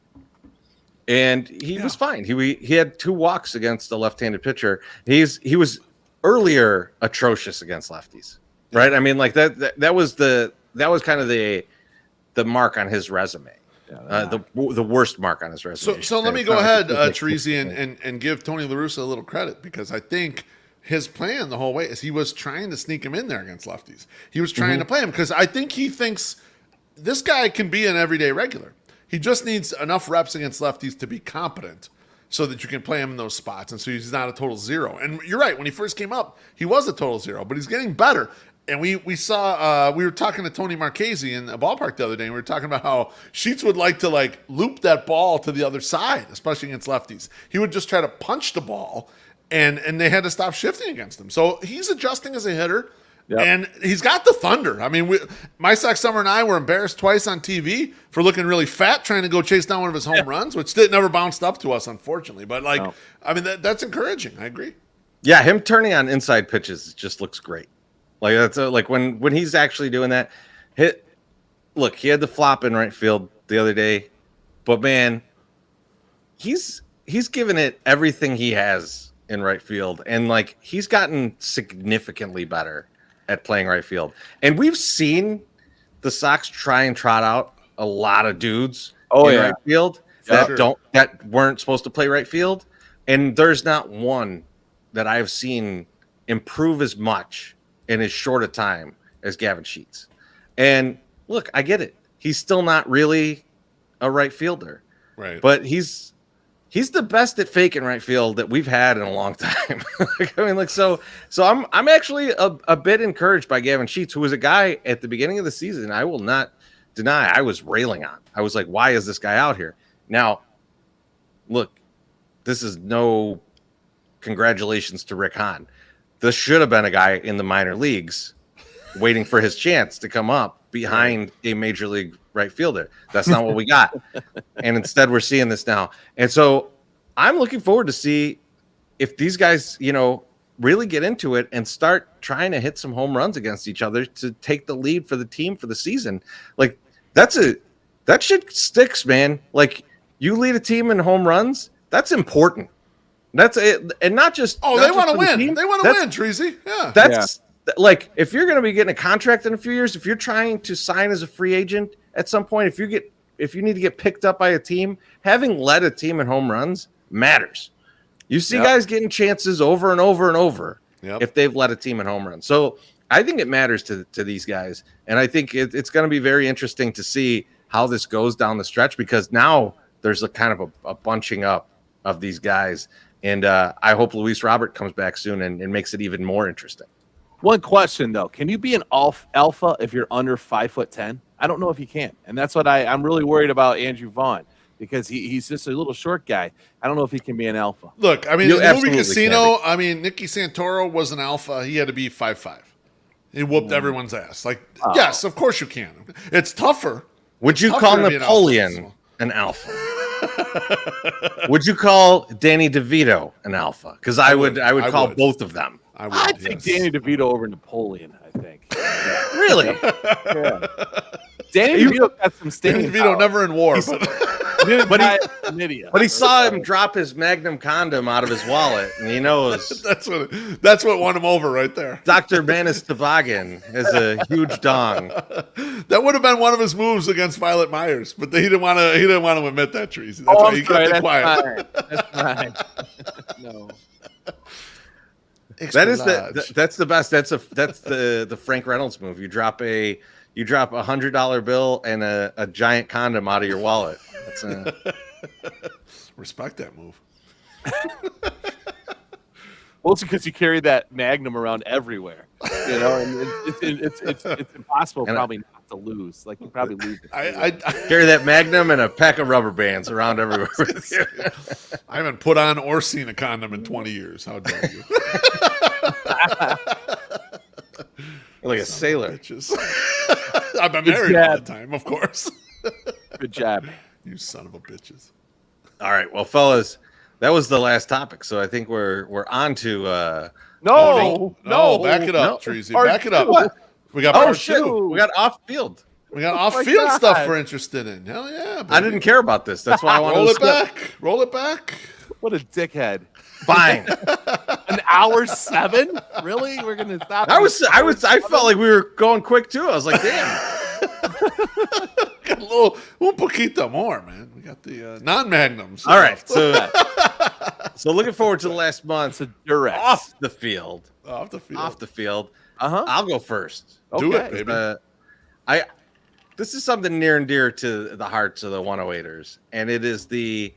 S2: And he was fine. He had 2 walks against a left-handed pitcher. He was earlier atrocious against lefties, right? I mean, like that was kind of the mark on his resume, the worst mark on his resume.
S3: So let me go ahead, Treasy, and give Tony La Russa a little credit, because I think his plan the whole way is he was trying to sneak him in there against lefties. He was trying to play him because I think he thinks this guy can be an everyday regular. He just needs enough reps against lefties to be competent so that you can play him in those spots. And so he's not a total zero. And you're right. When he first came up, he was a total zero, but he's getting better. And we saw, we were talking to Tony Marchese in a ballpark the other day, and we were talking about how Sheets would like to loop that ball to the other side, especially against lefties. He would just try to punch the ball, and they had to stop shifting against him. So he's adjusting as a hitter. Yep. And he's got the thunder. I mean, My Sox Summer and I were embarrassed twice on TV for looking really fat trying to go chase down one of his home runs, which never bounced up to us, unfortunately. But, I mean, that's encouraging. I agree.
S2: Yeah, him turning on inside pitches just looks great. Like, that's like when he's actually doing that. Look, he had the flop in right field the other day, but, man, he's given it everything he has in right field. And, like, he's gotten significantly better at playing right field. And we've seen the Sox try and trot out a lot of dudes in right field that weren't supposed to play right field. And there's not one that I've seen improve as much in as short a time as Gavin Sheets. And look, I get it. He's still not really a right fielder.
S3: Right.
S2: But he's the best at faking right field that we've had in a long time. So I'm actually a bit encouraged by Gavin Sheets, who was a guy at the beginning of the season I will not deny I was railing on. I was like, why is this guy out here? Now, look, this is no congratulations to Rick Hahn. This should have been a guy in the minor leagues waiting for his chance to come up behind a major league right fielder. That's not what we got. And instead we're seeing this now. And so I'm looking forward to see if these guys, really get into it and start trying to hit some home runs against each other to take the lead for the team for the season. Like that shit sticks, man. Like you lead a team in home runs, that's important. That's it, and not just
S3: they want to win. They want to win, Treasy. Yeah,
S2: that's like if you're going to be getting a contract in a few years, if you're trying to sign as a free agent at some point, if you need to get picked up by a team, having led a team in home runs matters. You see guys getting chances over and over and over if they've led a team in home runs. So I think it matters to these guys, and I think it's going to be very interesting to see how this goes down the stretch because now there's a kind of a bunching up of these guys. And I hope Luis Robert comes back soon and makes it even more interesting.
S4: One question, though. Can you be an alpha if you're under 5'10"? I don't know if you can. And that's what I'm really worried about Andrew Vaughn because he's just a little short guy. I don't know if he can be an alpha.
S3: Look, I mean, in the movie Casino, I mean, Nicky Santoro was an alpha. He had to be 5'5". He whooped everyone's ass. Like, yes, of course you can. It's tougher.
S2: Would you call Napoleon an alpha? Would you call Danny DeVito an alpha? Because I would call both of them.
S4: I'd take Danny DeVito over Napoleon, I think.
S2: Really?
S4: Yeah. Danny DeVito got some
S3: Danny DeVito never in war.
S2: But he saw him drop his Magnum condom out of his wallet, and he knows
S3: that's what won him over right there.
S2: Dr. Manis Toboggan has a huge dong.
S3: That would have been one of his moves against Violet Myers, but he didn't want to admit that, Treasy. That's why he kept it quiet.
S4: That's fine. No.
S2: That's the best. That's the Frank Reynolds move. You drop a $100 bill and a giant condom out of your wallet.
S3: Respect that move.
S4: Well, it's because you carry that Magnum around everywhere, you know, and it's impossible probably not to lose. Like you probably lose it.
S2: I carry that Magnum and a pack of rubber bands around everywhere with you.
S3: I haven't put on or seen a condom in 20 years. How dare you?
S2: Like a sailor.
S3: I've been married all the time, of course.
S4: Good job.
S3: You son of a bitches.
S2: All right, well, fellas, that was the last topic, so I think we're on to
S3: No, back it up, Treasy. Back it up.
S2: What?
S3: We got part
S2: shit.
S3: two.
S2: We got off field.
S3: We got off-field stuff we're interested in. Hell yeah! Baby.
S2: I didn't care about this. That's why I wanted
S3: roll
S2: to
S3: it back. Roll it back.
S4: What a dickhead!
S2: Fine.
S4: An hour 7? Really? We're gonna stop?
S2: I felt like we were going quick too. I was like, damn.
S3: Got a un poquito more, man. We got the non-magnums.
S2: All right, so looking forward to the last month.
S4: It's a direct
S2: Off the field.
S3: Off the field.
S2: I'll go first.
S3: Do it, baby.
S2: This is something near and dear to the hearts of the 108ers, and it is the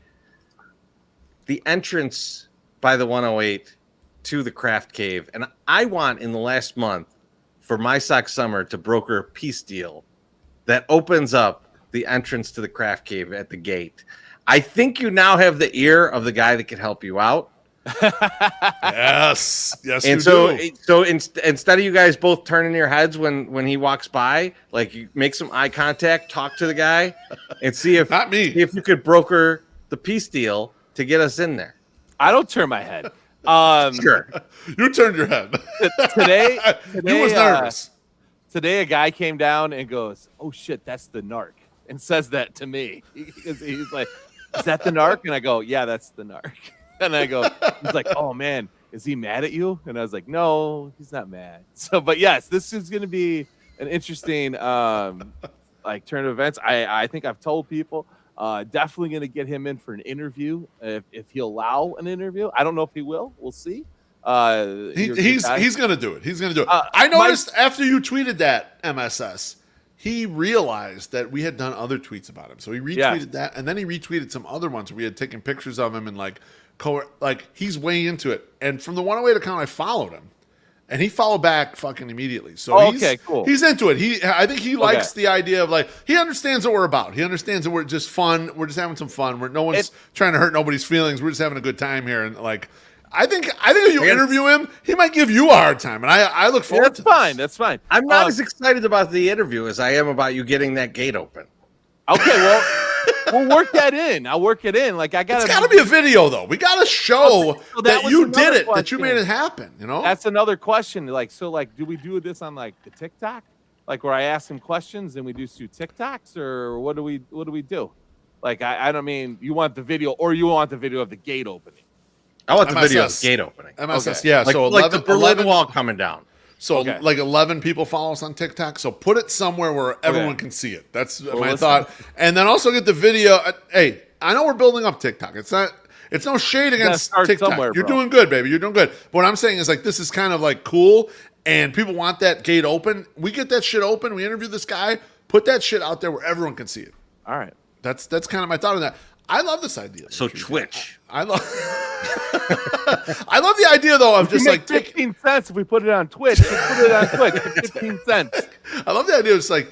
S2: entrance by the 108 to the Craft Cave. And I want in the last month for My Sock Summer to broker a peace deal that opens up the entrance to the Craft Cave at the gate. I think you now have the ear of the guy that can help you out.
S3: Yes,
S2: and so instead of you guys both turning your heads when he walks by, like you make some eye contact, talk to the guy, and see if you could broker the peace deal to get us in there.
S4: I don't turn my head.
S2: Sure,
S3: you turned your head
S4: today.
S3: You was nervous.
S4: Today, a guy came down and goes, "Oh shit, that's the narc," and says that to me. He's like, "Is that the narc?" And I go, "Yeah, that's the narc." And I go, he's like, "Oh man, is he mad at you?" And I was like, "No, he's not mad." So, but yes, this is going to be an interesting, like turn of events. I think I've told people, definitely going to get him in for an interview if he'll allow an interview. I don't know if he will. We'll see.
S3: He's going to do it. He's going to do it. I noticed after you tweeted that MSS, he realized that we had done other tweets about him. So he retweeted that, and then he retweeted some other ones where we had taken pictures of him and like he's way into it. And from the 108 account, I followed him, and he followed back fucking immediately. So
S4: cool.
S3: He's into it. I think he likes the idea of like, he understands what we're about. He understands that we're just fun. We're just having some fun. No one's trying to hurt nobody's feelings. We're just having a good time here. And like, I think if you interview him, he might give you a hard time, and I look forward to
S4: this. That's fine.
S2: I'm not as excited about the interview as I am about you getting that gate open.
S4: Okay, well, We'll work that in. I'll work it in. Like I got.
S3: It's got to be a video though. We got to show that you did it, that you made it happen. You know.
S4: That's another question. Like do we do this on like the TikTok? Like where I ask him questions and we do TikToks, or what do we do? Like I don't mean you want the video, or you want the video of the gate opening.
S2: I want the video of the gate opening.
S3: MSS,
S2: okay.
S3: yeah.
S2: Like,
S3: so
S2: like the Berlin Wall coming down.
S3: So like 11 people follow us on TikTok. So put it somewhere where everyone can see it. That's my thought. And then also get the video. Hey, I know we're building up TikTok. It's no shade against TikTok. You're doing good, baby. You're doing good. But what I'm saying is like this is kind of like cool, and people want that gate open. We get that shit open. We interview this guy. Put that shit out there where everyone can see it.
S4: All right.
S3: That's kind of my thought on that. I love this idea.
S2: So Twitch.
S3: I love I love the idea though of just like
S4: 15 cents if we put it on Twitch. Just put it on Twitch. 15 cents.
S3: I love the idea of just like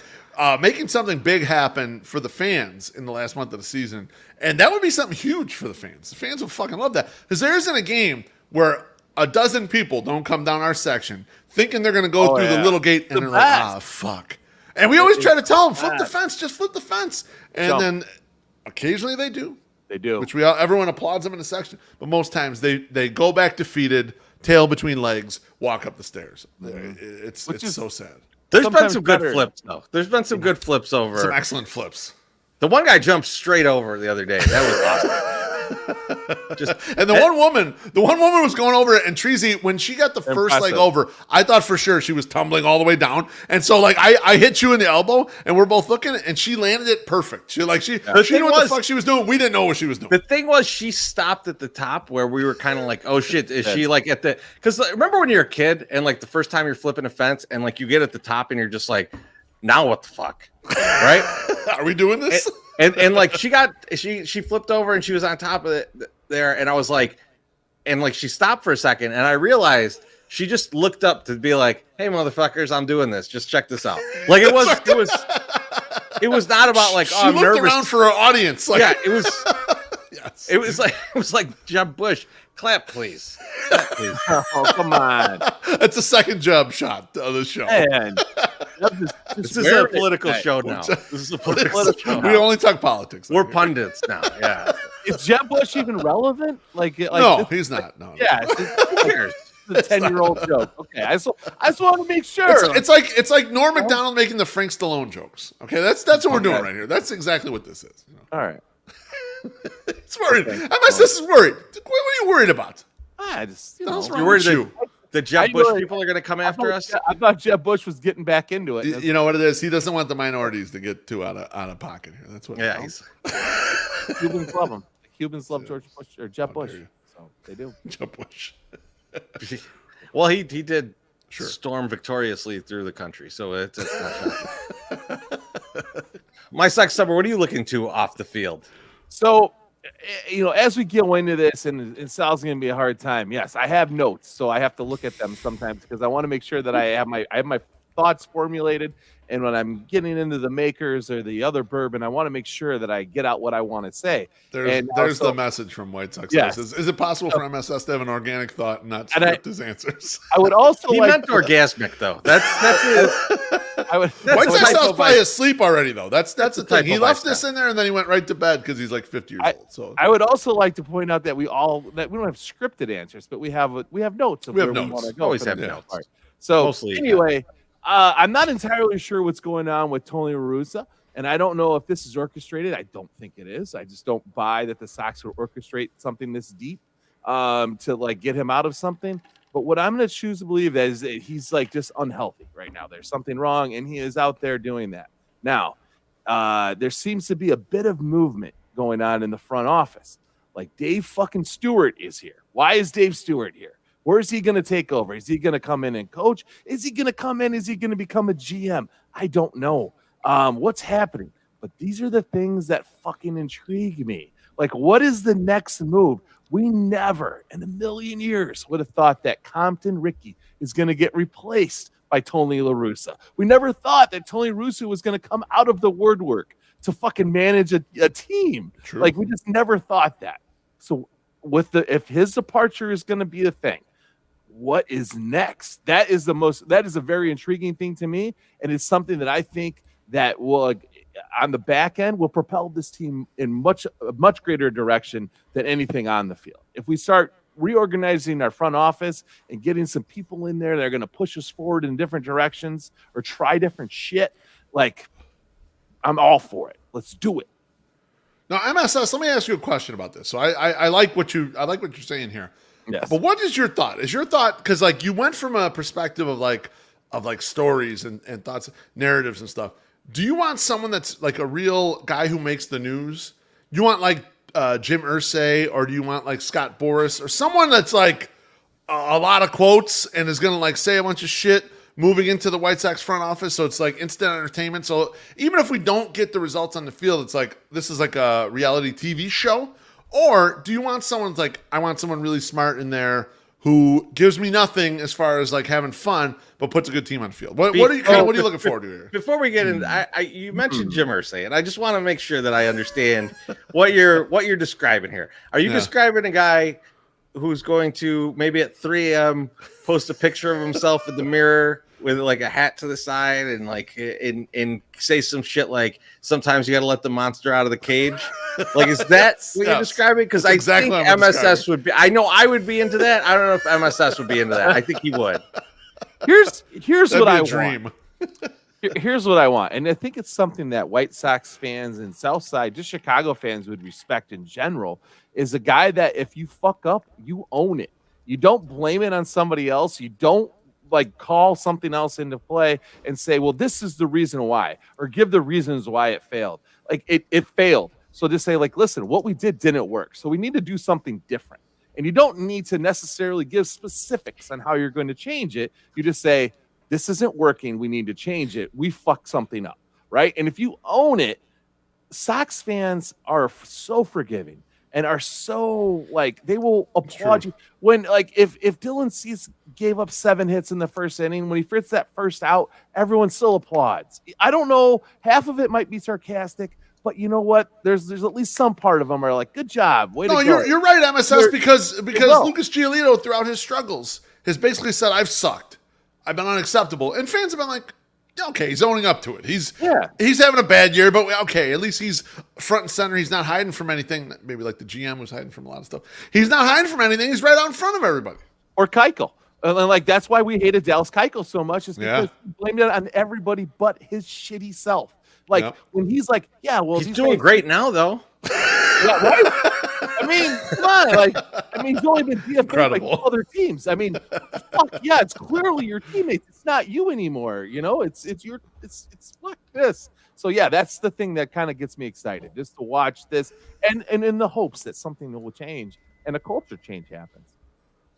S3: making something big happen for the fans in the last month of the season. And that would be something huge for the fans. The fans will fucking love that. Because there isn't a game where a dozen people don't come down our section thinking they're going to go through the little gate and they're like, fuck. And we always try to tell them, flip the fence, just flip the fence. And then occasionally they do.
S4: They do.
S3: Which everyone applauds them in the section. But most times they go back defeated, tail between legs, walk up the stairs. It's so sad.
S2: There's been some good flips, though. There's been some good flips over.
S3: Some excellent flips.
S2: The one guy jumped straight over the other day. That was awesome.
S3: And the one woman was going over it, and Treasy, when she got the first leg over, I thought for sure she was tumbling all the way down. And so like I hit you in the elbow, and we're both looking, and she landed it perfect. She knew what the fuck she was doing. We didn't know what she was doing.
S2: The thing was, she stopped at the top where we were kind of like, oh shit, is she like at the? Because remember when you're a kid and like the first time you're flipping a fence and like you get at the top and you're just like, now what the fuck, right?
S3: Are we doing this?
S2: And like she flipped over and she was on top of it there, and I was like, and like she stopped for a second, and I realized she just looked up to be like, hey motherfuckers, I'm doing this, just check this out. Like it was not about like, oh, I'm nervous.
S3: She looked around for her audience. Like,
S2: yeah, it was
S3: yes.
S2: It was like Jeb Bush, clap please. Clap, please.
S4: Oh, come on.
S3: That's the second Jeb shot of the show.
S4: Man.
S2: This is a political show now. This is a political show.
S3: We only talk politics.
S2: We're pundits now. Yeah.
S4: Is Jeb Bush even relevant? Like
S3: no, he's not. No.
S4: Yeah. Who cares? It's a 10-year-old joke. Okay. I just want to make sure.
S3: It's like Norm Macdonald making the Frank Stallone jokes. Okay. That's what we're doing right here. That's exactly what this is.
S4: All right.
S3: It's worried. Okay. MSS is worried. What are you worried about?
S2: You're worried the Jeb Bush people are going to come after us?
S4: I thought Jeb Bush was getting back into it.
S3: You know what it is? He doesn't want the minorities to get too out of pocket here. That's what.
S2: Yeah,
S4: Cubans love him. Cubans love George Bush or Jeb Bush, so they do.
S3: Jeb Bush.
S2: Well, he did storm victoriously through the country, so it's not. My sex summer. What are you looking to off the field?
S4: So, as we go into this, and Sal's going to be a hard time. Yes, I have notes, so I have to look at them sometimes because I want to make sure that I have my thoughts formulated. And when I'm getting into the makers or the other bourbon, I want to make sure that I get out what I want to say.
S3: There's the message from White Sox. Yes. Is it possible for MSS to have an organic thought and not script his answers?
S4: I would also
S2: he meant orgasmic though. That's it.
S3: White Sox is probably asleep already though. That's the thing. He left this in there and then he went right to bed because he's like 50 years old. So
S4: I would also like to point out that we don't have scripted answers, but we have notes.
S3: We have notes.
S4: We want to go.
S2: Always have notes.
S4: Right. So anyway. I'm not entirely sure what's going on with Tony La Russa, and I don't know if this is orchestrated. I don't think it is. I just don't buy that the Sox would orchestrate something this deep to like get him out of something. But what I'm going to choose to believe is that he's like just unhealthy right now. There's something wrong, and he is out there doing that. Now, there seems to be a bit of movement going on in the front office. Like Dave fucking Stewart is here. Why is Dave Stewart here? Where is he going to take over? Is he going to come in and coach? Is he going to come in? Is he going to become a GM? I don't know. What's happening? But these are the things that fucking intrigue me. Like, what is the next move? We never in a million years would have thought that Compton Ricky is going to get replaced by Tony La Russa. We never thought that Tony La Russa was going to come out of the woodwork to fucking manage a team.
S3: True.
S4: Like, we just never thought that. So if his departure is going to be a thing, what is next? That is a very intriguing thing to me, and it's something that I think that will on the back end will propel this team in a much greater direction than anything on the field. If we start reorganizing our front office and getting some people in there that are going to push us forward in different directions or try different shit, like, I'm all for it. Let's do it.
S3: Now, MSS, let me ask you a question about this. So I like what you're saying here.
S4: Yes.
S3: But what is your thought? Is your thought, because like you went from a perspective of like stories and thoughts, narratives and stuff. Do you want someone that's like a real guy who makes the news? You want like Jim Irsay, or do you want like Scott Boras, or someone that's like a lot of quotes and is going to like say a bunch of shit moving into the White Sox front office? So it's like instant entertainment. So even if we don't get the results on the field, it's like this is like a reality TV show. Or do you want someone like, I want someone really smart in there who gives me nothing as far as like having fun, but puts a good team on the field? What are you looking forward to here?
S2: Before we get into, you mentioned Jim Irsay, and I just want to make sure that I understand what you're describing here. Are you describing a guy who's going to maybe at 3 a.m. post a picture of himself in the mirror with like a hat to the side and like and say some shit like, sometimes you got to let the monster out of the cage? Like, is that what you're describing? Because I think MSS would be. I know I would be into that. I don't know if MSS would be into that. I think he would.
S4: Here's
S3: That'd
S4: what I
S3: dream.
S4: want. Here's what I want, and I think it's something that White Sox fans and Southside, just Chicago fans, would respect in general. Is a guy that if you fuck up, you own it. You don't blame it on somebody else. You don't like call something else into play and say, well, this is the reason why, or give the reasons why it failed. Like it failed. So just say like, listen, what we did didn't work. So we need to do something different. And you don't need to necessarily give specifics on how you're going to change it. You just say, this isn't working. We need to change it. We fucked something up. Right. And if you own it, Sox fans are so forgiving and are so like, they will applaud you when like, if Dylan Cease gave up 7 hits in the first inning, when he hits that first out, everyone still applauds. I don't know. Half of it might be sarcastic, but you know what? There's at least some part of them are like, good job. Way to go.
S3: You're right, MSS, because Lucas Giolito throughout his struggles has basically said, I've sucked. I've been unacceptable. And fans have been like, okay, he's owning up to it. He's having a bad year, but okay, at least he's front and center. He's not hiding from anything. Maybe like the GM was hiding from a lot of stuff. He's not hiding from anything. He's right out in front of everybody.
S4: Or Keuchel. And like that's why we hated Dallas Keuchel so much, is because he blamed it on everybody but his shitty self. Like when he's like, he's
S2: doing great now though.
S4: Yeah, right? I mean, come on. Like, he's only been DFA'd by 2 other teams. I mean, fuck yeah, it's clearly your teammates. It's not you anymore. You know, it's fuck this. So yeah, that's the thing that kind of gets me excited, just to watch this, and in the hopes that something will change and a culture change happens.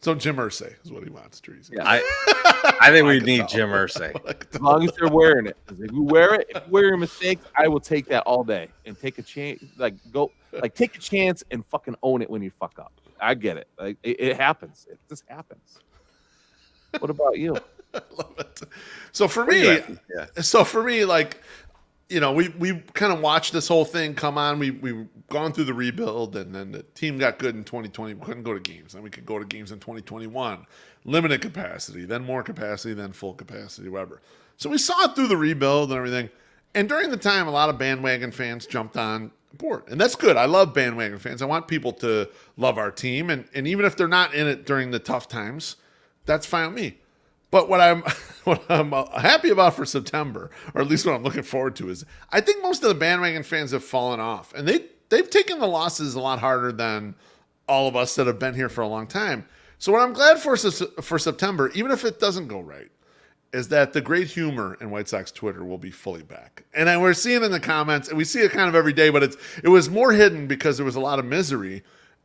S3: So Jim Irsay is what he wants, Trees.
S2: Yeah. I think we need Jim Irsay.
S4: As long as they're wearing it. If you wear your mistakes, I will take that all day and take a chance. Take a chance and fucking own it when you fuck up. I get it. Like it happens. It just happens. What about you?
S3: I love it. So for me, like, you know, we kind of watched this whole thing come on. We've gone through the rebuild, and then the team got good in 2020. We couldn't go to games. Then we could go to games in 2021. Limited capacity, then more capacity, then full capacity, whatever. So we saw it through the rebuild and everything. And during the time, a lot of bandwagon fans jumped on board. And that's good. I love bandwagon fans. I want people to love our team. And even if they're not in it during the tough times, that's fine with me. But what I'm happy about for September, or at least what I'm looking forward to, is I think most of the bandwagon fans have fallen off, and they've taken the losses a lot harder than all of us that have been here for a long time. So what I'm glad for September, even if it doesn't go right, is that the great humor in White Sox Twitter will be fully back. And we're seeing in the comments, and we see it kind of every day, but it was more hidden because there was a lot of misery.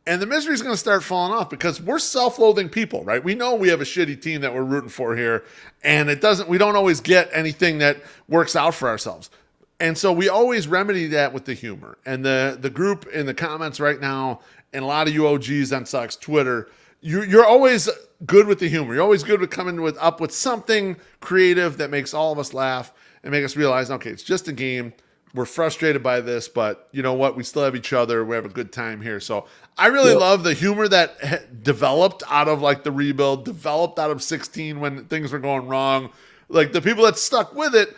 S3: And the misery is going to start falling off because we're self-loathing people, right? We know we have a shitty team that we're rooting for here, and we don't always get anything that works out for ourselves. And so we always remedy that with the humor. And the group in the comments right now, and a lot of you OGs on Sox Twitter, you're always good with the humor. You're always good with coming up with something creative that makes all of us laugh and make us realize, okay, it's just a game. We're frustrated by this, but you know what? We still have each other. We have a good time here. So I really love the humor that developed out of like the rebuild, developed out of 16 when things were going wrong. like the people that stuck with it,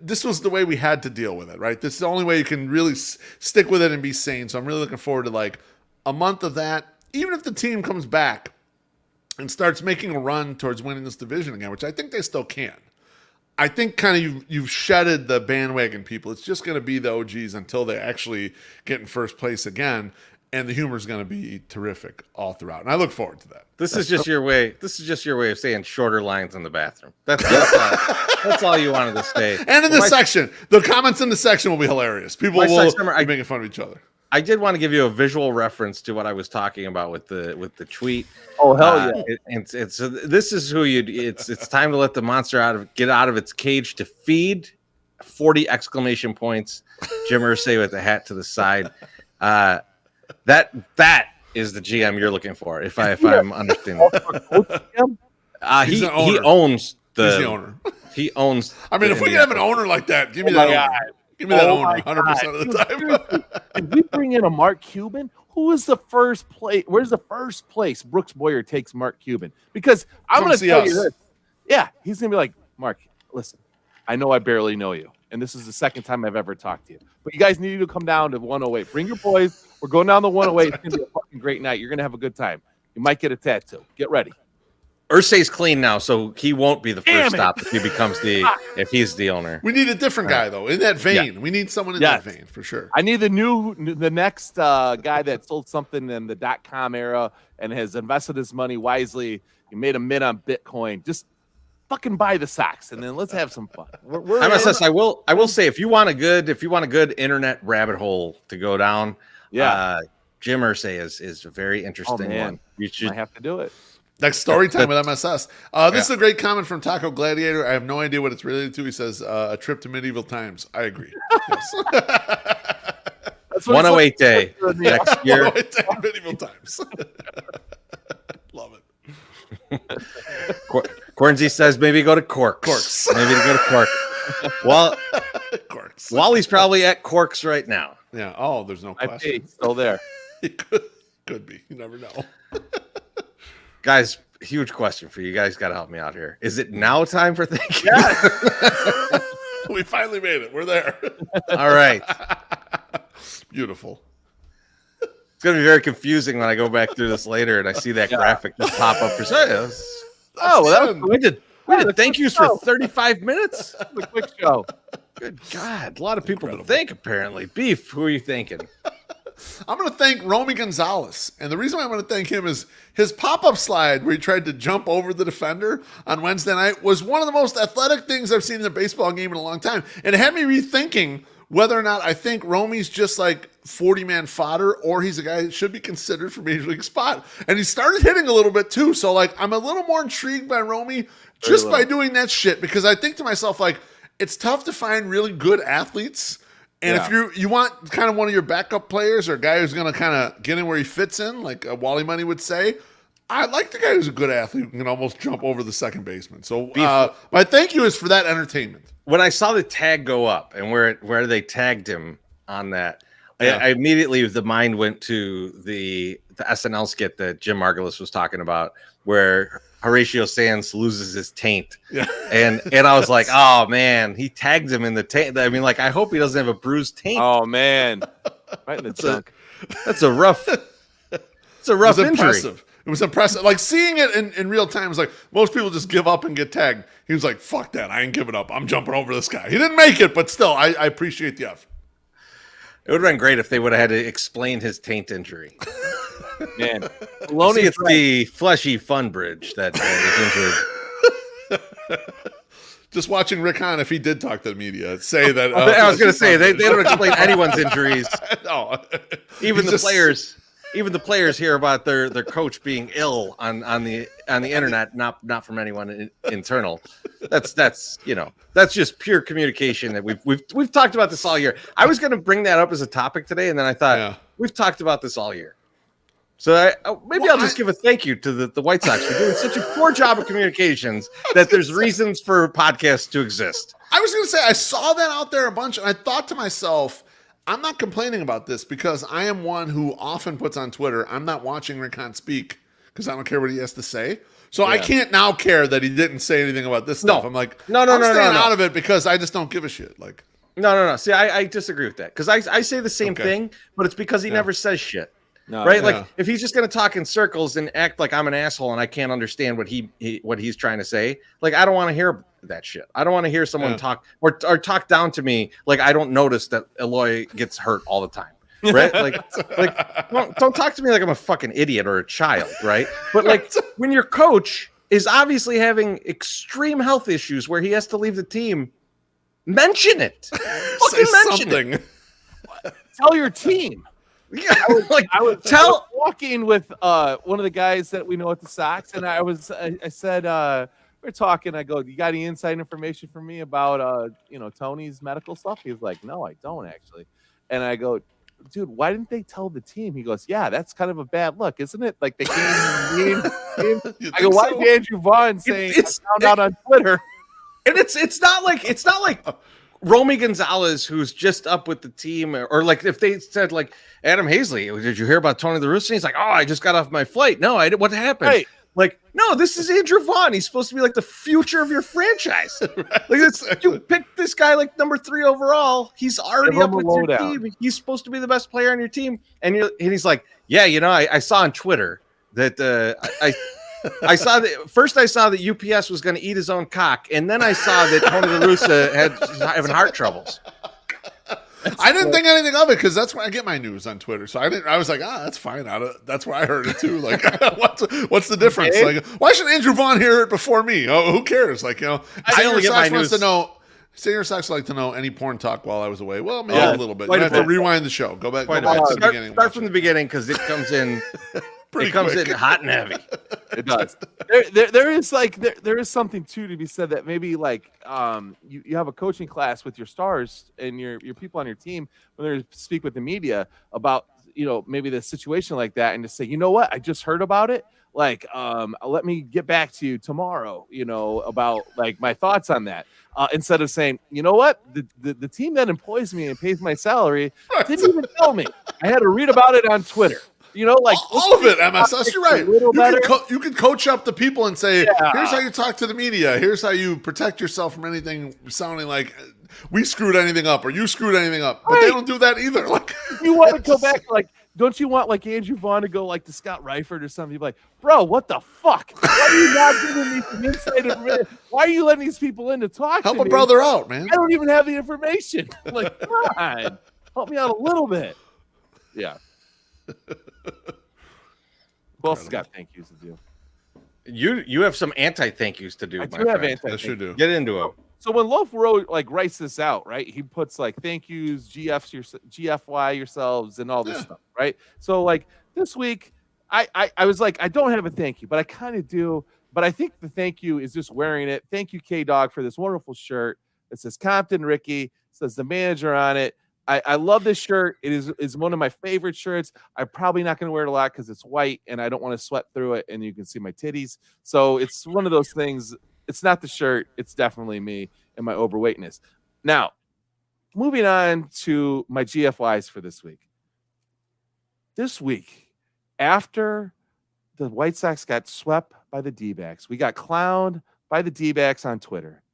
S3: this was the way we had to deal with it, right? This is the only way you can really stick with it and be sane. So I'm really looking forward to like a month of that. Even if the team comes back and starts making a run towards winning this division again, which I think they still can. I think kind of you've shedded the bandwagon people. It's just going to be the OGs until they actually get in first place again, and the humor is going to be terrific all throughout. And I look forward to that.
S2: This is just your way of saying shorter lines in the bathroom. That's all you wanted to say.
S3: And in this section, the comments in the section will be hilarious. People will be making fun of each other.
S2: I did want to give you a visual reference to what I was talking about with the tweet.
S4: Oh hell yeah!
S2: This is who you. It's time to let the monster get out of its cage to feed. 40 exclamation points. Jim Irsay with the hat to the side. That is the GM you're looking for. If I'm understanding. He owns
S3: He's the owner.
S2: He owns.
S3: I mean, if we can have an owner like that, give me that owner. Give me that owner 100% of the time.
S4: If we bring in a Mark Cuban, who is the first place? Where's the first place Brooks Boyer takes Mark Cuban? Because I'm going to tell you this. Yeah, he's going to be like, Mark, listen, I know I barely know you, and this is the second time I've ever talked to you. But you guys need to come down to 108. Bring your boys. We're going down to 108. It's going to be a fucking great night. You're going to have a good time. You might get a tattoo. Get ready.
S2: Irsay's clean now, so he won't be the first stop if he becomes if he's the owner.
S3: We need a different guy though, in that vein. Yeah. We need someone in that vein for sure.
S4: I need the next guy that sold something in the .com era and has invested his money wisely. He made a mint on Bitcoin. Just fucking buy the socks and then let's have some fun.
S2: MSS, I will say if you want a good internet rabbit hole to go down, Jim Irsay is a very interesting one.
S4: You should have to do it.
S3: Next story time with MSS. This is a great comment from Taco Gladiator. I have no idea what it's related to. He says, a trip to medieval times. I agree. Yes.
S2: 108 day next year.
S3: 108 day medieval times. Love it.
S2: Cornsey says maybe go to Corks. Maybe to go to Cork. Well,
S3: Corks.
S2: Wally's probably at Corks right now.
S3: Yeah. Oh, there's no question.
S4: Still there.
S3: It could be. You never know.
S2: Guys, huge question for you. You guys got to help me out here. Is it now time for thank you? Yeah.
S3: We finally made it. We're there.
S2: All right.
S3: Beautiful.
S2: It's going to be very confusing when I go back through this later and I see that graphic just pop up for sales. We did thank yous for 35 minutes.
S4: A quick show.
S2: Good God. A lot of people to thank, apparently. Beef, who are you thanking?
S3: I'm going to thank Romy Gonzalez. And the reason why I'm going to thank him is his pop-up slide where he tried to jump over the defender on Wednesday night was one of the most athletic things I've seen in a baseball game in a long time. And it had me rethinking whether or not I think Romy's just like 40-man fodder or he's a guy that should be considered for Major League spot. And he started hitting a little bit too. So like I'm a little more intrigued by Romy just by doing that shit because I think to myself like it's tough to find really good athletes. And if you want kind of one of your backup players or a guy who's going to kind of get in where he fits in, like Wally Money would say, I like the guy who's a good athlete who can almost jump over the second baseman. So my thank you is for that entertainment.
S2: When I saw the tag go up and where they tagged him on that, I immediately the mind went to the SNL skit that Jim Margulis was talking about, where Horatio Sands loses his taint. Yeah. And I was like, oh man, he tagged him in the taint. I mean, like, I hope he doesn't have a bruised taint.
S4: Oh man. Right in the trunk.
S2: That's a rough injury.
S3: Impressive. It was impressive. Like seeing it in real time is like most people just give up and get tagged. He was like, fuck that. I ain't giving up. I'm jumping over this guy. He didn't make it, but still, I appreciate the effort.
S2: It would have been great if they would have had to explain his taint injury.
S4: Man,
S2: it's the fleshy fun bridge that is injured.
S3: Just watching Rick Hahn, if he did talk to the media, say that.
S2: I was going to say they don't explain anyone's injuries.
S3: No,
S2: even the players hear about their coach being ill on the internet, not from anyone internal. That's just pure communication that we've talked about this all year. I was going to bring that up as a topic today, and then I thought we've talked about this all year. So I'll just give a thank you to the White Sox for doing such a poor job of communications that there's reasons for podcasts to exist.
S3: I was going to say, I saw that out there a bunch, and I thought to myself, I'm not complaining about this because I am one who often puts on Twitter, I'm not watching Rick Hahn speak because I don't care what he has to say. So I can't now care that he didn't say anything about this stuff. I'm like,
S2: no,
S3: I'm staying out of it because I just don't give a shit. Like,
S2: no. See, I disagree with that because I say the same thing, but it's because he never says shit. No, right? Yeah. Like if he's just going to talk in circles and act like I'm an asshole and I can't understand what what he's trying to say, like I don't want to hear that shit. I don't want to hear someone talk or talk down to me like I don't notice that Eloy gets hurt all the time. Right? Like don't talk to me like I'm a fucking idiot or a child, right? But like when your coach is obviously having extreme health issues where he has to leave the team, mention it.
S3: Say something.
S4: Tell your team.
S2: Yeah,
S4: I was walking with one of the guys that we know at the Sox, and I said we're talking. I go, you got any inside information for me about Tony's medical stuff? He's like, no, I don't actually. And I go, dude, why didn't they tell the team? He goes, yeah, that's kind of a bad look, isn't it? Like they can't even I go, why did Andrew Vaughn saying it's found out on Twitter?
S2: And it's not like Romy Gonzalez, who's just up with the team, or like if they said like Adam Hazley, did you hear about Tony La Russa? He's like, oh, I just got off my flight. No, I didn't. What happened? Right. Like, no, this is Andrew Vaughn. He's supposed to be like the future of your franchise. Like you picked this guy like number 3 overall. He's already up with your team. He's supposed to be the best player on your team. And he's like, yeah, I saw on Twitter that I saw that UPS was going to eat his own cock, and then I saw that Tony La Russa had having heart troubles.
S3: I didn't think anything of it because that's where I get my news on Twitter. So I was like, that's fine. That's where I heard it too. Like, what's the difference? Okay. Like, why should Andrew Vaughn hear it before me? Oh, who cares? Like,
S2: I only get my news.
S3: Senior Sox like to know any porn talk while I was away. Well, maybe a little bit. You have to rewind the show. Go back to the beginning.
S2: Start from the begining because it comes in. It comes in hot and heavy.
S4: It does. There is something too to be said that maybe like you have a coaching class with your stars and your people on your team when they speak with the media about maybe the situation like that and to say, you know what, I just heard about it. Like let me get back to you tomorrow. About like my thoughts on that. Instead of saying, you know what, the team that employs me and pays my salary didn't even tell me. I had to read about it on Twitter. Like
S3: all of it, MSS. You're right. You can coach up the people and say, here's how you talk to the media. Here's how you protect yourself from anything sounding like we screwed anything up or you screwed anything up. But they don't do that either. Like,
S4: you want to go back, like, don't you want like Andrew Vaughn to go like to Scott Reifert or something? You'd be like, bro, what the fuck? Why are you not giving me some inside information? Why are you letting these people in to talk to me?
S3: Help a brother out, man.
S4: I don't even have the information. Like, come on, help me out a little bit. Yeah. Who else has got thank yous to do?
S2: You have some anti-thank yous to do.
S3: I do have anti-thank yous.
S2: Get into it.
S4: So when Loaf Road like writes this out, right? He puts like thank yous, GFY yourselves, and all this stuff, right? So like this week, I was like, I don't have a thank you, but I kind of do. But I think the thank you is just wearing it. Thank you, K-Dog, for this wonderful shirt. It says Compton Ricky. It says the manager on it. I love this shirt. It is one of my favorite shirts. I'm probably not going to wear it a lot because it's white and I don't want to sweat through it and you can see my titties. So it's one of those things. It's not the shirt. It's definitely me and my overweightness. Now, moving on to my GFYs for this week. This week, after the White Sox got swept by the D-backs, we got clowned by the D-backs on Twitter.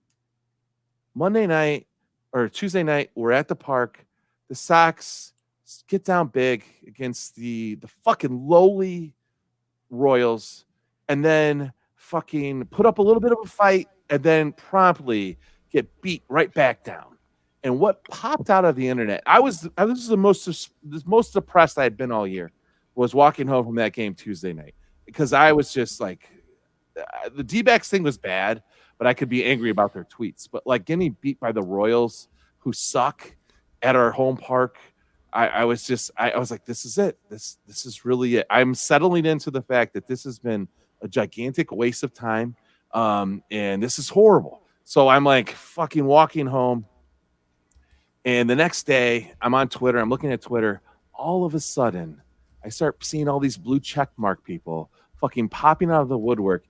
S4: Monday night or Tuesday night, we're at the park. The Sox get down big against the fucking lowly Royals and then fucking put up a little bit of a fight and then promptly get beat right back down. And what popped out of the internet, this is the most depressed I had been all year, was walking home from that game Tuesday night because I was just like, the D-backs thing was bad, but I could be angry about their tweets. But like getting beat by the Royals, who suck, at our home park, I was like, this is it. This is really it. I'm settling into the fact that this has been a gigantic waste of time, and this is horrible. So I'm like fucking walking home, and the next day I'm on Twitter. I'm looking at Twitter. All of a sudden, I start seeing all these blue check mark people fucking popping out of the woodwork,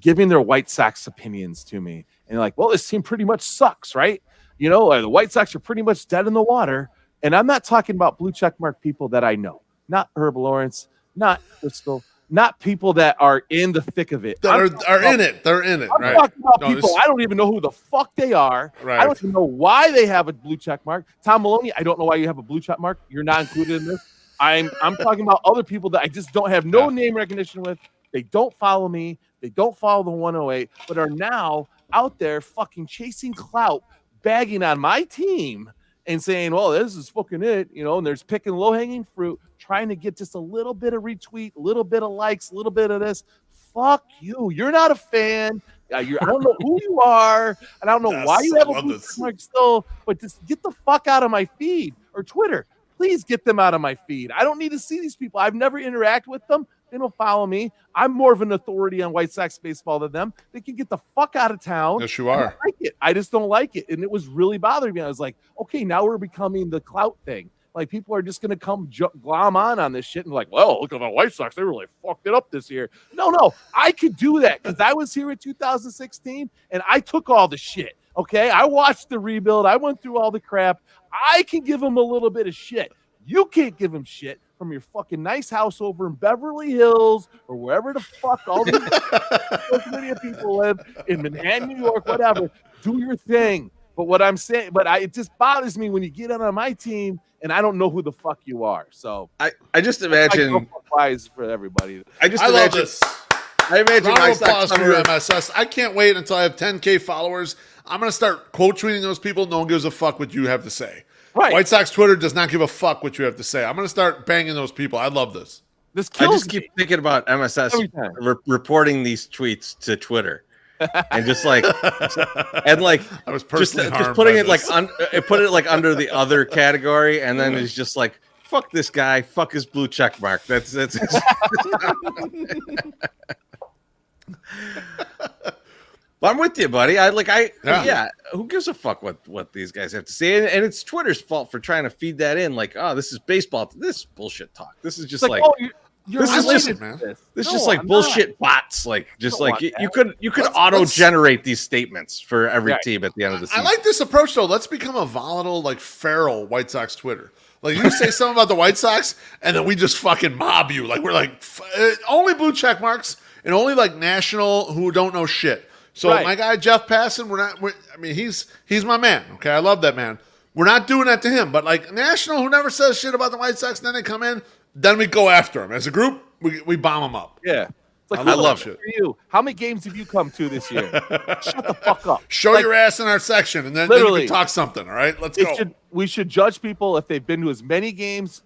S4: giving their White Sox opinions to me, and like, well, this team pretty much sucks, right? The White Sox are pretty much dead in the water. And I'm not talking about blue check mark people that I know. Not Herb Lawrence, not Crystal, not people that are in the thick of it.
S3: That are in it. They're in it.
S4: I'm
S3: right.
S4: talking about people. I don't even know who the fuck they are.
S3: Right.
S4: I don't even know why they have a blue check mark. Tom Maloney, I don't know why you have a blue check mark. You're not included in this. I'm talking about other people that I just don't have no name recognition with. They don't follow me. They don't follow the 108, but are now out there fucking chasing clout, bagging on my team and saying, well, this is fucking it, and there's picking low-hanging fruit, trying to get just a little bit of retweet, a little bit of likes, a little bit of this. Fuck you. You're not a fan. I don't know who you are, and I don't know why you have a blue check mark still, but just get the fuck out of my feed or Twitter. Please get them out of my feed. I don't need to see these people. I've never interacted with them. They don't follow me. I'm more of an authority on White Sox baseball than them. They can get the fuck out of town.
S3: Yes, you are.
S4: I don't like it. I just don't like it. And it was really bothering me. I was like, okay, now we're becoming the clout thing. Like, people are just going to come glom on this shit and like, well, look at the White Sox. They really fucked it up this year. No, I could do that because I was here in 2016 and I took all the shit. Okay, I watched the rebuild. I went through all the crap. I can give them a little bit of shit. You can't give them shit from your fucking nice house over in Beverly Hills or wherever the fuck all these social media people live in Manhattan, New York, whatever. Do your thing. But what I'm saying, it just bothers me when you get on my team and I don't know who the fuck you are. So
S2: I just imagine
S4: wise for everybody.
S3: I love this.
S2: I imagine
S3: round of applause for MSS. I can't wait until I have 10K followers. I'm going to start quote tweeting those people. No one gives a fuck what you have to say.
S4: Right.
S3: White Sox Twitter does not give a fuck what you have to say. I'm going to start banging those people. I love this.
S2: I just keep thinking about MSS reporting these tweets to Twitter. And just like,
S3: I was personally
S2: just putting it put it like under the other category, and then it's just like, fuck this guy, fuck his blue check mark. That's But I'm with you, buddy. Who gives a fuck what these guys have to say? And it's Twitter's fault for trying to feed that in. Like, oh, this is baseball. This is bullshit talk. This is just like
S4: this is just
S3: man.
S2: This is just like bullshit bots. Like, just like you could auto generate these statements for every team at the end of the season.
S3: I like this approach though. Let's become a volatile, like feral White Sox Twitter. Like, you say something about the White Sox, and then we just fucking mob you. Like, we're like only blue check marks and only like national who don't know shit. So my guy Jeff Passan, he's my man. Okay, I love that man. We're not doing that to him, but like national who never says shit about the White Sox, then they come in, then we go after him as a group. We bomb them up.
S4: Yeah, it's like,
S3: I love it.
S4: For you, how many games have you come to this year? Shut the fuck up.
S3: Show your ass in our section, and then you can talk something. All right, let's go.
S4: We should judge people if they've been to as many games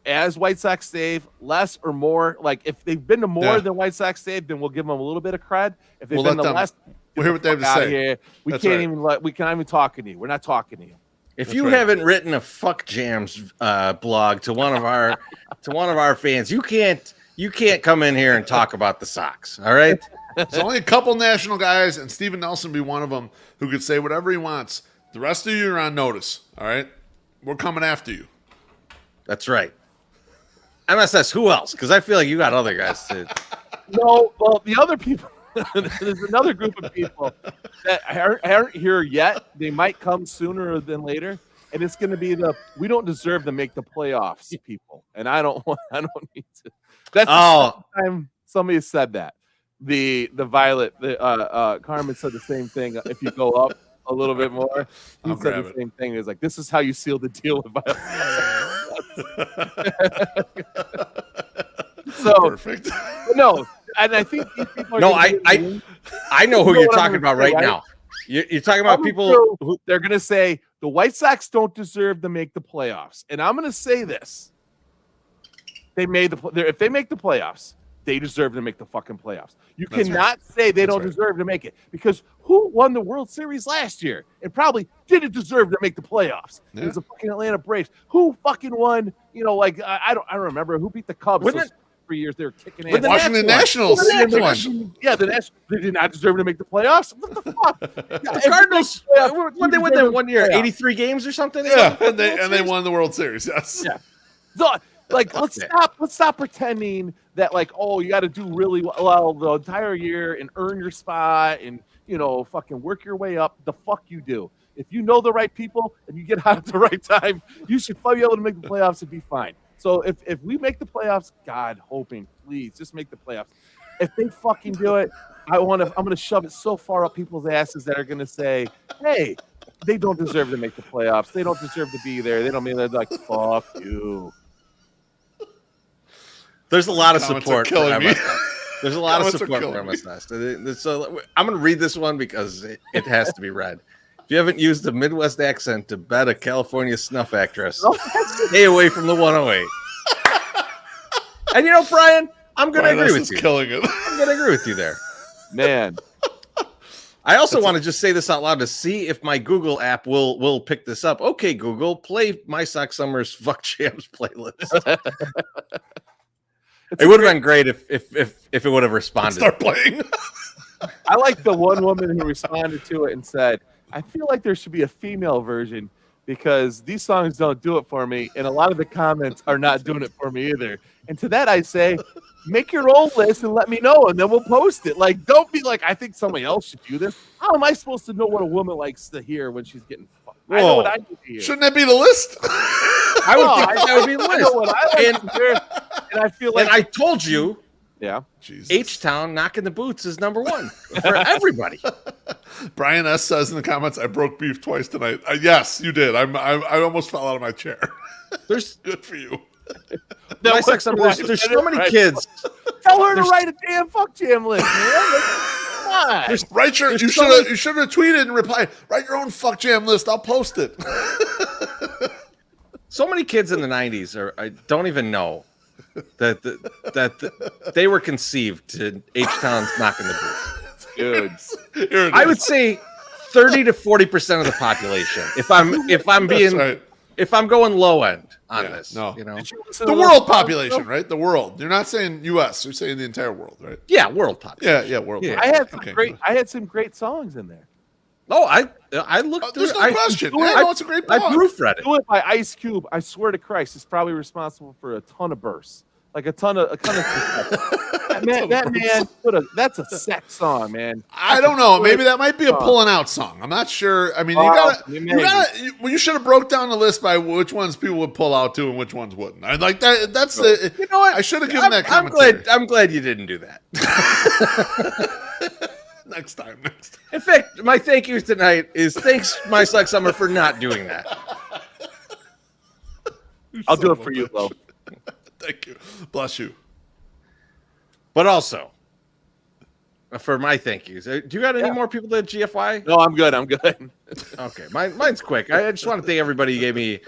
S4: as White Sox save, less or more. Like, if they've been to more than White Sox save, then we'll give them a little bit of cred. If they've been to less,
S3: we'll hear what they have to say.
S4: Here. We can't even talk to you. We're not talking to you.
S2: If you haven't written a fuck jams blog to one of our fans, you can't come in here and talk about the Sox. All right.
S3: There's only a couple national guys, and Steven Nelson be one of them, who could say whatever he wants. The rest of you are on notice. All right. We're coming after you.
S2: That's right. MSS, who else? Because I feel like you got other guys too.
S4: No, well, the other people, there's another group of people that aren't here yet. They might come sooner than later, and it's going to be we don't deserve to make the playoffs, people. And I don't need to. That's the time somebody said that. The Violet, Carmen said the same thing. If you go up a little bit more, he said the same thing. It's like, this is how you seal the deal with Violet. So
S3: perfect.
S4: No, and I think these people are
S2: I know who you're talking about right now. You're talking about people who
S4: they're going to say the White Sox don't deserve to make the playoffs, and I'm going to say this: if they make the playoffs, they deserve to make the fucking playoffs. You cannot say they don't deserve to make it, because who won the World Series last year and probably didn't deserve to make the playoffs? Yeah. It was the fucking Atlanta Braves. Who fucking won? I don't remember who beat the Cubs. 3 years they were kicking ass.
S3: Washington Nationals.
S4: Yeah, the Nationals. They did not deserve to make the playoffs. What the fuck?
S2: The Cardinals. When they win that 1 year, 83 games or something.
S3: Yeah, and they won the World Series. Yes.
S4: Yeah. Let's stop pretending that you got to do really well the entire year and earn your spot and fucking work your way up. The fuck you do. If you know the right people and you get out at the right time, you should probably be able to make the playoffs and be fine. So if we make the playoffs, God, hoping, please just make the playoffs. If they fucking do it, I'm gonna shove it so far up people's asses that are gonna say, hey, they don't deserve to make the playoffs. They don't deserve to be there. They don't mean they're like, fuck you.
S2: There's a lot of
S3: Comments
S2: support
S3: are killing
S2: for
S3: me.
S2: MSS. There's a lot of
S3: Comments are
S2: support for
S3: killing me.
S2: MSS. So I'm going to read this one because it has to be read. If you haven't used a Midwest accent to bet a California snuff actress, stay away from the 108. And you know, Brian, I'm going to agree with you.
S3: Killing it.
S2: I'm going to agree with you there.
S4: Man.
S2: I also want to just say this out loud to see if my Google app will pick this up. Okay, Google, play My Sock Summer's Fuck Jams playlist. It would have been great if it would have responded.
S3: Start playing.
S4: I like the one woman who responded to it and said, I feel like there should be a female version because these songs don't do it for me. And a lot of the comments are not doing it for me either. And to that, I say, make your own list and let me know, and then we'll post it. Like, don't be like, I think somebody else should do this. How am I supposed to know what a woman likes to hear when she's getting fucked? I know what I need to hear.
S3: Shouldn't that be the list?
S2: I would think that would be the
S4: I
S2: list.
S4: know what I like to hear, and I feel like
S2: And I told you,
S4: yeah,
S3: Jesus.
S2: H-Town knocking the boots is number one for everybody.
S3: Brian S says in the comments, I broke beef twice tonight. Yes, you did. I almost fell out of my chair.
S2: There's
S3: Good for you.
S2: My Sock Summer, there's so many kids.
S4: Tell her to write a damn fuck jam list, man. Come on.
S3: Write your. You should have tweeted and replied. Write your own fuck jam list. I'll post it.
S2: So many kids in the 90s I don't even know that they were conceived to H-Town's knocking the boots.
S4: Good.
S3: Here it
S2: I
S3: is.
S2: would say 30 to 40% of the population. If I'm being
S3: right.
S2: if I'm going low end on
S3: Yeah,
S2: this,
S3: no.
S2: you know,
S3: The world population, right? The world. You're not saying U.S. You're saying the entire world, right?
S2: yeah, world population.
S3: Yeah, world.
S2: Yeah.
S4: I had some great songs in there.
S2: Oh, I looked through.
S3: There's no question. Yeah, no, it's a great
S2: I
S3: blog.
S2: proofread it.
S4: Do It by Ice Cube. I swear to Christ, it's probably responsible for a ton of bursts. Like a ton of that man that's a sex song, man.
S3: I don't know. Maybe that might be a pulling out song. I'm not sure. I mean, you should have broke down the list by which ones people would pull out to and which ones wouldn't. I like that. That's the.
S2: You know what?
S3: I should have given that commentary.
S2: I'm glad you didn't do that.
S3: Next time.
S2: In fact, my thank yous tonight is thanks, My Sock Summer, for not doing that.
S4: I'll do it for you, though.
S3: Thank you. Bless you.
S2: But also, for my thank yous, do you got any more people at GFY?
S4: No, I'm good.
S2: Okay, mine's quick. I just want to thank everybody who gave me.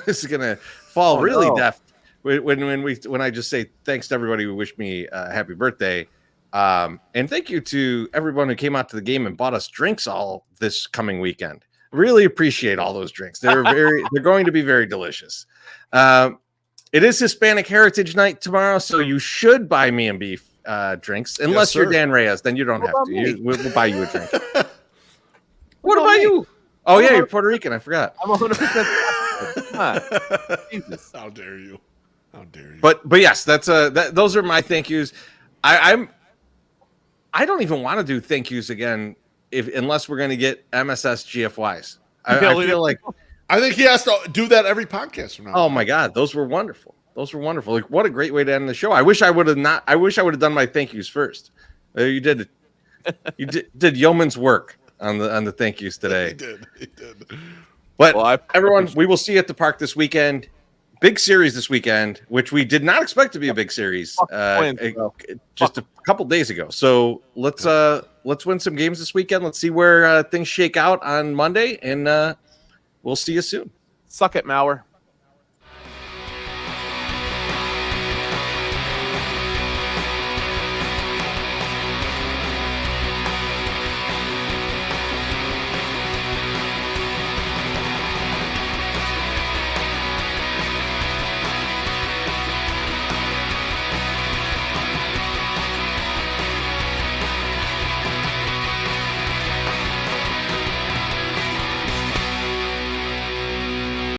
S2: This is gonna fall really deft when I just say thanks to everybody who wished me a happy birthday. And thank you to everyone who came out to the game and bought us drinks all this coming weekend. Really appreciate all those drinks. They're going to be very delicious. It is Hispanic Heritage Night tomorrow, so you should buy me and beef drinks. Unless you're Dan Reyes, then you don't have to. We'll buy you a drink. What about you? Oh yeah, you're Puerto Rican. I forgot.
S4: I'm 100%. Come on. Jesus.
S3: How dare you? How dare you?
S2: But yes, those are my thank yous. I don't even want to do thank yous again unless we're going to get MSS GFYs. I feel like
S3: I think he has to do that every podcast from now.
S2: Oh my God, those were wonderful. Like, what a great way to end the show. I wish I would have done my thank yous first. You did yeoman's work on the thank yous today.
S3: He did.
S2: But everyone, we will see you at the park this weekend. Big series this weekend, which we did not expect to be a big series just a couple days ago. So let's win some games this weekend. Let's see where things shake out on Monday, and we'll see you soon.
S4: Suck it, Mauer.